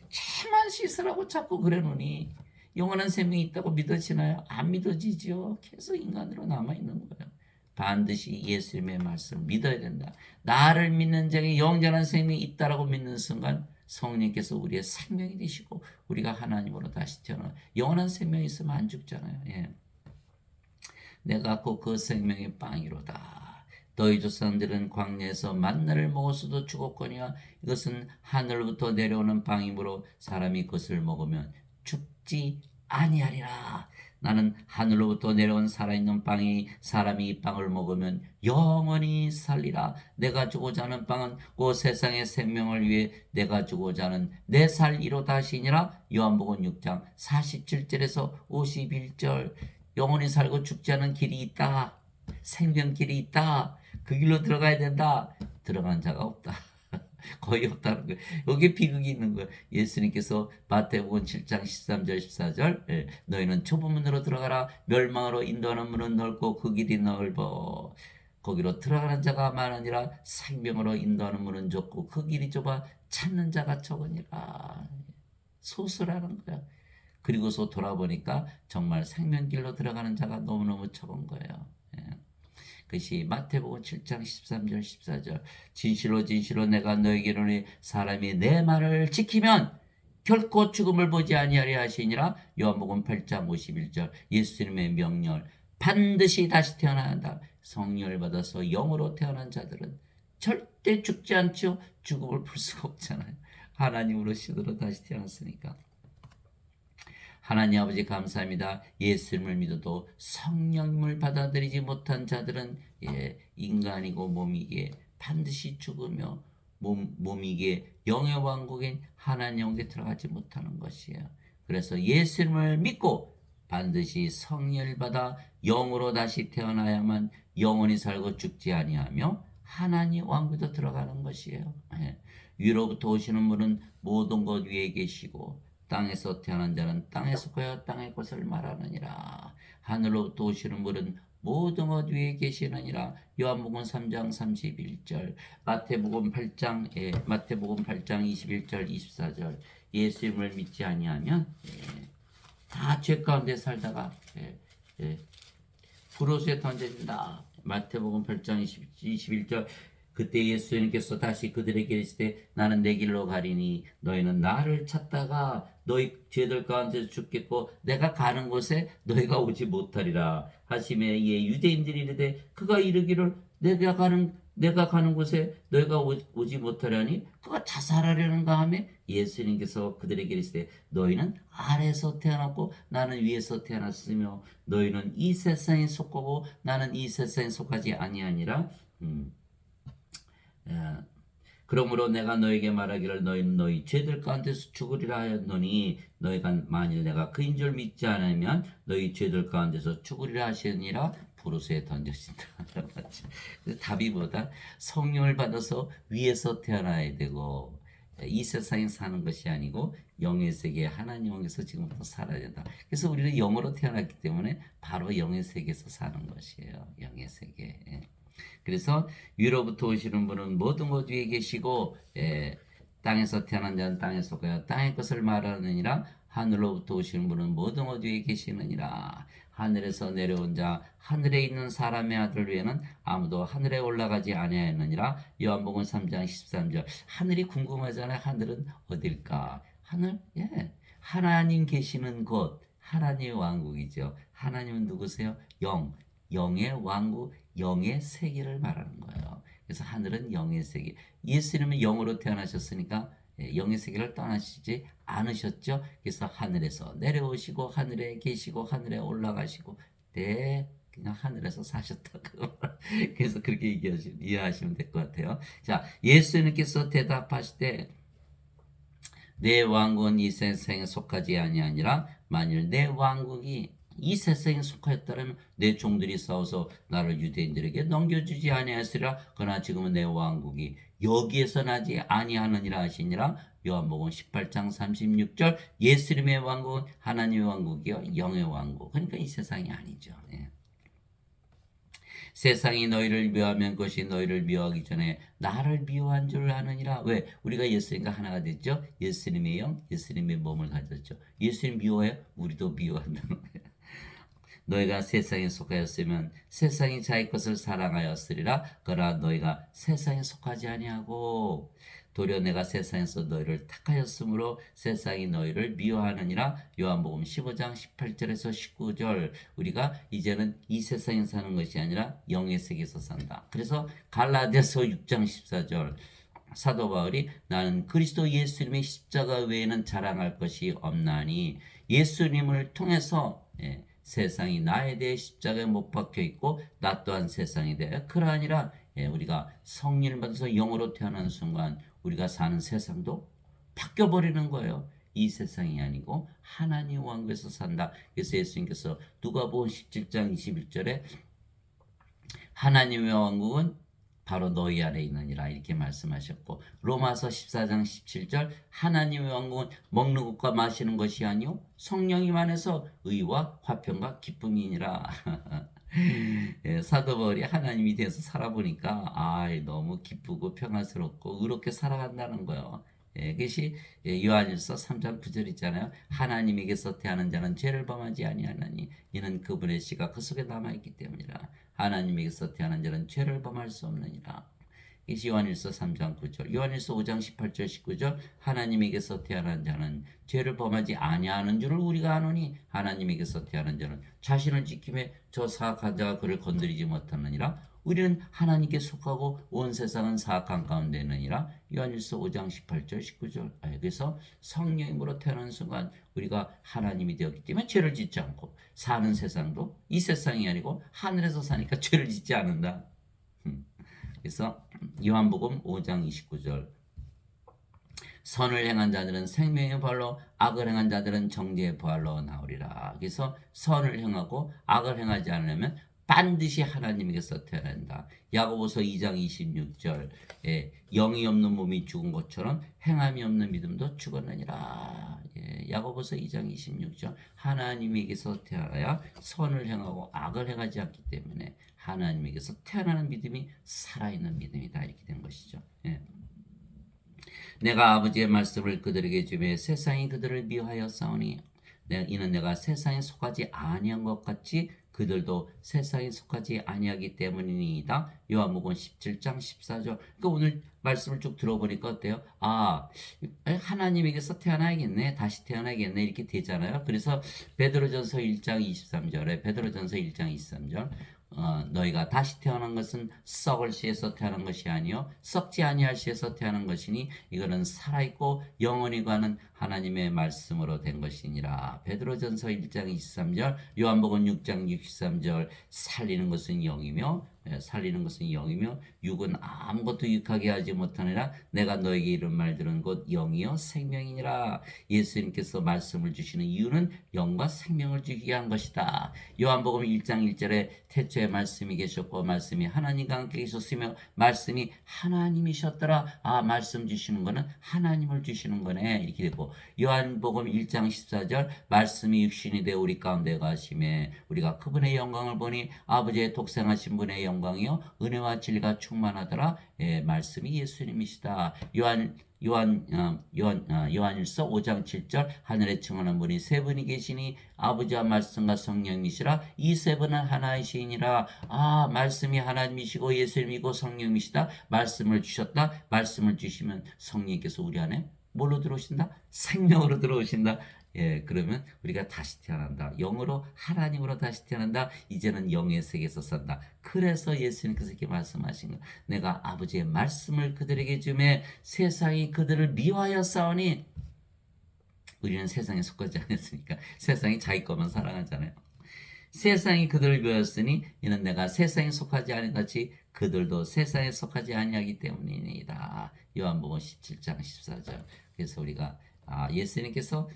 채만 씻으라고 자꾸 그래 놓으니 영원한 생명이 있다고 믿어지나요? 안 믿어지죠. 계속 인간으로 남아있는 거예요. 반드시 예수님의 말씀을 믿어야 된다. 나를 믿는 자에게 영원한 생명이 있다라고 믿는 순간 성령께서 우리의 생명이 되시고 우리가 하나님으로 다시 태어나 영원한 생명이 있으면 안 죽잖아요. 예. 내가 곧 그 생명의 빵이로다. 너희 조상들은 광야에서 만나를 먹었어도 죽었거니와 이것은 하늘로부터 내려오는 빵이므로 사람이 그것을 먹으면 죽지 아니하리라. 나는 하늘로부터 내려온 살아있는 빵이 사람이 이 빵을 먹으면 영원히 살리라. 내가 주고자 하는 빵은 그 세상의 생명을 위해 내가 주고자 하는 내 살이로다 하시니라. 요한복음 6장 47절에서 51절. 영원히 살고 죽지 않은 길이 있다. 생명길이 있다. 그 길로 들어가야 된다. 들어간 자가 없다. 거의 없다는 거예요. 여기 비극이 있는 거예요. 예수님께서 마태복음 7장 13절 14절 너희는 좁은 문으로 들어가라. 멸망으로 인도하는 문은 넓고 그 길이 넓어. 거기로 들어가는 자가 많으니라. 생명으로 인도하는 문은 좁고 그 길이 좁아 찾는 자가 적으니라. 소수라는 거야. 그리고서 돌아보니까 정말 생명길로 들어가는 자가 너무너무 적은 거예요. 예. 그것이 마태복음 7장 13절 14절 진실로 진실로 내가 너에게 이르노니 사람이 내 말을 지키면 결코 죽음을 보지 아니하리라 하시니라. 요한복음 8장 51절 예수님의 명령 반드시 다시 태어나야 한다. 성령을 받아서 영으로 태어난 자들은 절대 죽지 않죠. 죽음을 볼 수가 없잖아요. 하나님으로 신으로 다시 태어났으니까. 하나님 아버지 감사합니다. 예수님을 믿어도 성령을 받아들이지 못한 자들은 인간이고 몸이기에 반드시 죽으며 몸이기에 영의 왕국인 하나님 영에 들어가지 못하는 것이에요. 그래서 예수님을 믿고 반드시 성령을 받아 영으로 다시 태어나야만 영원히 살고 죽지 아니하며 하나님 왕국에 들어가는 것이에요. 위로부터 오시는 분은 모든 것 위에 계시고 땅에서 태어난 자는 땅에 속하여 땅의 것을 말하느니라. 하늘로부터 오시는 분은 모든 것 위에 계시느니라. 요한복음 3장 31절 마태복음 8장 21절 24절 예수님을 믿지 아니하면 다 죄 가운데 살다가 불호수에 던져진다. 마태복음 8장 21절 그때 예수님께서 다시 그들에게 이르시되 나는 내 길로 가리니 너희는 나를 찾다가 너희 죄들 가운데서 죽겠고 내가 가는 곳에 너희가 오지 못하리라 하시매 이에 유대인들이 이르되 그가 이르기를 내가 가는 곳에 너희가 오지 못하려니 그가 자살하려는가 하며 예수님께서 그들에게 이르시되 너희는 아래에서 태어났고 나는 위에서 태어났으며 너희는 이 세상에 속하고 나는 이 세상에 속하지 아니하니라. 그러므로 내가 너에게 말하기를 너희는 너희 죄들 가운데서 죽으리라 하였노니 너희가 만일 내가 그인 줄 믿지 않으면 너희 죄들 가운데서 죽으리라 하시니라. 불호수에 던져진다. 답이 뭐다? 성령을 받아서 위에서 태어나야 되고 이 세상에 사는 것이 아니고 영의 세계 하나님 왕에서 지금부터 살아야 된다. 그래서 우리는 영으로 태어났기 때문에 바로 영의 세계에서 사는 것이에요. 영의 세계. 그래서 위로부터 오시는 분은 모든 것 위에 계시고 땅에서 태어난 자는 땅에 속하여 땅의 것을 말하느니라. 하늘로부터 오시는 분은 모든 것 위에 계시느니라. 하늘에서 내려온 자 하늘에 있는 사람의 아들 외에는 아무도 하늘에 올라가지 아니하였느니라. 요한복음 3장 13절 하늘이 궁금하잖아요. 하늘은 어딜까? 하늘? 하나님 계시는 곳 하나님의 왕국이죠. 하나님은 누구세요? 영의 왕국 영의 세계를 말하는 거예요. 그래서 하늘은 영의 세계. 예수님은 영으로 태어나셨으니까 영의 세계를 떠나시지 않으셨죠. 그래서 하늘에서 내려오시고 하늘에 계시고 하늘에 올라가시고 그냥 하늘에서 사셨다. 그래서 그렇게 이해하시면 될 것 같아요. 자, 예수님께서 대답하시되 내 왕국은 이 세상에 속하지 아니하니라. 만일 내 왕국이 이 세상에 속하였다면 내 종들이 싸워서 나를 유대인들에게 넘겨주지 아니하였으리라. 그러나 지금은 내 왕국이 여기에서 나지 아니하느니라 하시니라. 요한복음 18장 36절 예수님의 왕국은 하나님의 왕국이요 영의 왕국. 그러니까 이 세상이 아니죠. 세상이 너희를 미워하면 그것이 너희를 미워하기 전에 나를 미워한 줄 아느니라. 왜? 우리가 예수님과 하나가 됐죠. 예수님의 영, 예수님의 몸을 가졌죠. 예수님 미워해요? 우리도 미워한다는 거예요. 너희가 세상에 속하였으면 세상이 자기 것을 사랑하였으리라. 그러나 너희가 세상에 속하지 아니하고 도리어 내가 세상에서 너희를 택하였으므로 세상이 너희를 미워하느니라. 요한복음 15장 18절에서 19절. 우리가 이제는 이 세상에 사는 것이 아니라 영의 세계에서 산다. 그래서 갈라디아서 6장 14절. 사도 바울이 나는 그리스도 예수님의 십자가 외에는 자랑할 것이 없나니 예수님을 통해서 세상이 나에 대해 십자가에 못 박혀 있고 나 또한 세상에 대해 그러하니라. 우리가 성령을 받아서 영으로 태어나는 순간 우리가 사는 세상도 바뀌어 버리는 거예요. 이 세상이 아니고 하나님 왕국에서 산다. 그래서 예수님께서 누가복음 17장 21절에 하나님의 왕국은 바로 너희 안에 있느니라 이렇게 말씀하셨고, 로마서 14장 17절 하나님의 왕국은 먹는 것과 마시는 것이 아니요 성령님 안에서 의와 화평과 기쁨이니라. 사도 바울이 하나님이 돼서 살아보니까 너무 기쁘고 평안스럽고 의롭게 살아간다는 거예요. 그것이 요한일서 3장 9절 있잖아요. 하나님에게서 태어난 자는 죄를 범하지 아니하나니 이는 그분의 씨가 그 속에 남아있기 때문이라. 하나님에게서 태어난 자는 죄를 범할 수 없느니라. 이것이 요한일서 3장 9절. 요한일서 5장 18절 19절 하나님에게서 태어난 자는 죄를 범하지 아니하는 줄을 우리가 아노니 하나님에게서 태어난 자는 자신을 지킴에 저 사악한 자가 그를 건드리지 못하느니라. 우리는 하나님께 속하고 온 세상은 사악한 가운데 있느니라. 요한일서 5장 18절 19절. 그래서 성령으로 태어난 순간 우리가 하나님이 되었기 때문에 죄를 짓지 않고 사는 세상도 이 세상이 아니고 하늘에서 사니까 죄를 짓지 않는다. 그래서 요한복음 5장 29절 선을 행한 자들은 생명의 부활로 악을 행한 자들은 정죄의 부활로 나오리라. 그래서 선을 행하고 악을 행하지 않으려면 반드시 하나님에게서 태어난다. 야고보서 2장 26절 영이 없는 몸이 죽은 것처럼 행함이 없는 믿음도 죽었느니라. 야고보서 2장 26절 하나님에게서 태어나야 선을 행하고 악을 행하지 않기 때문에 하나님에게서 태어나는 믿음이 살아있는 믿음이다. 이렇게 된 것이죠. 내가 아버지의 말씀을 그들에게 주며 세상이 그들을 미워하여 싸우니 이는 내가 세상에 속하지 아니한 것 같이 그들도 세상에 속하지 아니하기 때문이니이다. 요한복음 17장 14절. 그러니까 오늘 말씀을 쭉 들어보니까 어때요? 하나님에게서 태어나야겠네. 다시 태어나야겠네. 이렇게 되잖아요. 그래서 베드로전서 1장 23절에 베드로전서 1장 23절 너희가 다시 태어난 것은 썩을 씨에서 태어난 것이 아니요 썩지 아니할 씨에서 태어난 것이니 이거는 살아있고 영원히 가는 하나님의 말씀으로 된 것이니라. 베드로전서 1장 23절 요한복음 6장 63절 살리는 것은 영이며 육은 아무것도 유익하게 하지 못하느라 내가 너에게 이런 말들은 곧 영이요 생명이니라. 예수님께서 말씀을 주시는 이유는 영과 생명을 주기 위한 것이다. 요한복음 1장 1절에 태초에 말씀이 계셨고 말씀이 하나님과 함께 계셨으며 말씀이 하나님이셨더라. 말씀 주시는 거는 하나님을 주시는 거네. 이렇게 되고 요한복음 1장 14절 말씀이 육신이 되어 우리 가운데 가심에 우리가 그분의 영광을 보니 아버지의 독생하신 분의 영광이요 은혜와 진리가 충만하더라. 말씀이 예수님이시다. 요한일서 5장 7절 하늘에 청하는 분이 세 분이 계시니 아버지와 말씀과 성령이시라. 이 세 분은 하나이시니라. 말씀이 하나님이시고 예수님이고 성령이시다. 말씀을 주셨다. 말씀을 주시면 성령께서 우리 안에 뭘로 들어오신다? 생명으로 들어오신다. 그러면 우리가 다시 태어난다. 영으로 하나님으로 다시 태어난다. 이제는 영의 세계에서 산다. 그래서 예수님께서 이렇게 말씀하신 거. 내가 아버지의 말씀을 그들에게 주매 세상이 그들을 미워하여 싸우니 우리는 세상에 속하지 않았으니까 세상이 자기 것만 사랑하잖아요. 세상이 그들을 미워하였으니 이는 내가 세상에 속하지 않은 같이 그들도 세상에 속하지 아니하기 때문이니이다. 요한복음 17장 14절. 그래서 우리가 예수님께서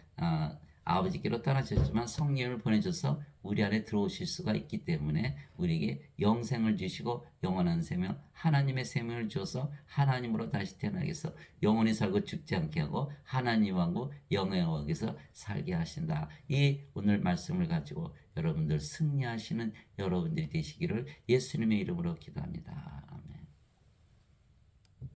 아버지께로 떠나셨지만 성령을 보내줘서 우리 안에 들어오실 수가 있기 때문에 우리에게 영생을 주시고 영원한 생명, 하나님의 생명을 주어서 하나님으로 다시 태어나게 해서 영원히 살고 죽지 않게 하고 하나님 왕국 영의 왕국에서 살게 하신다. 이 오늘 말씀을 가지고 여러분들 승리하시는 여러분들이 되시기를 예수님의 이름으로 기도합니다.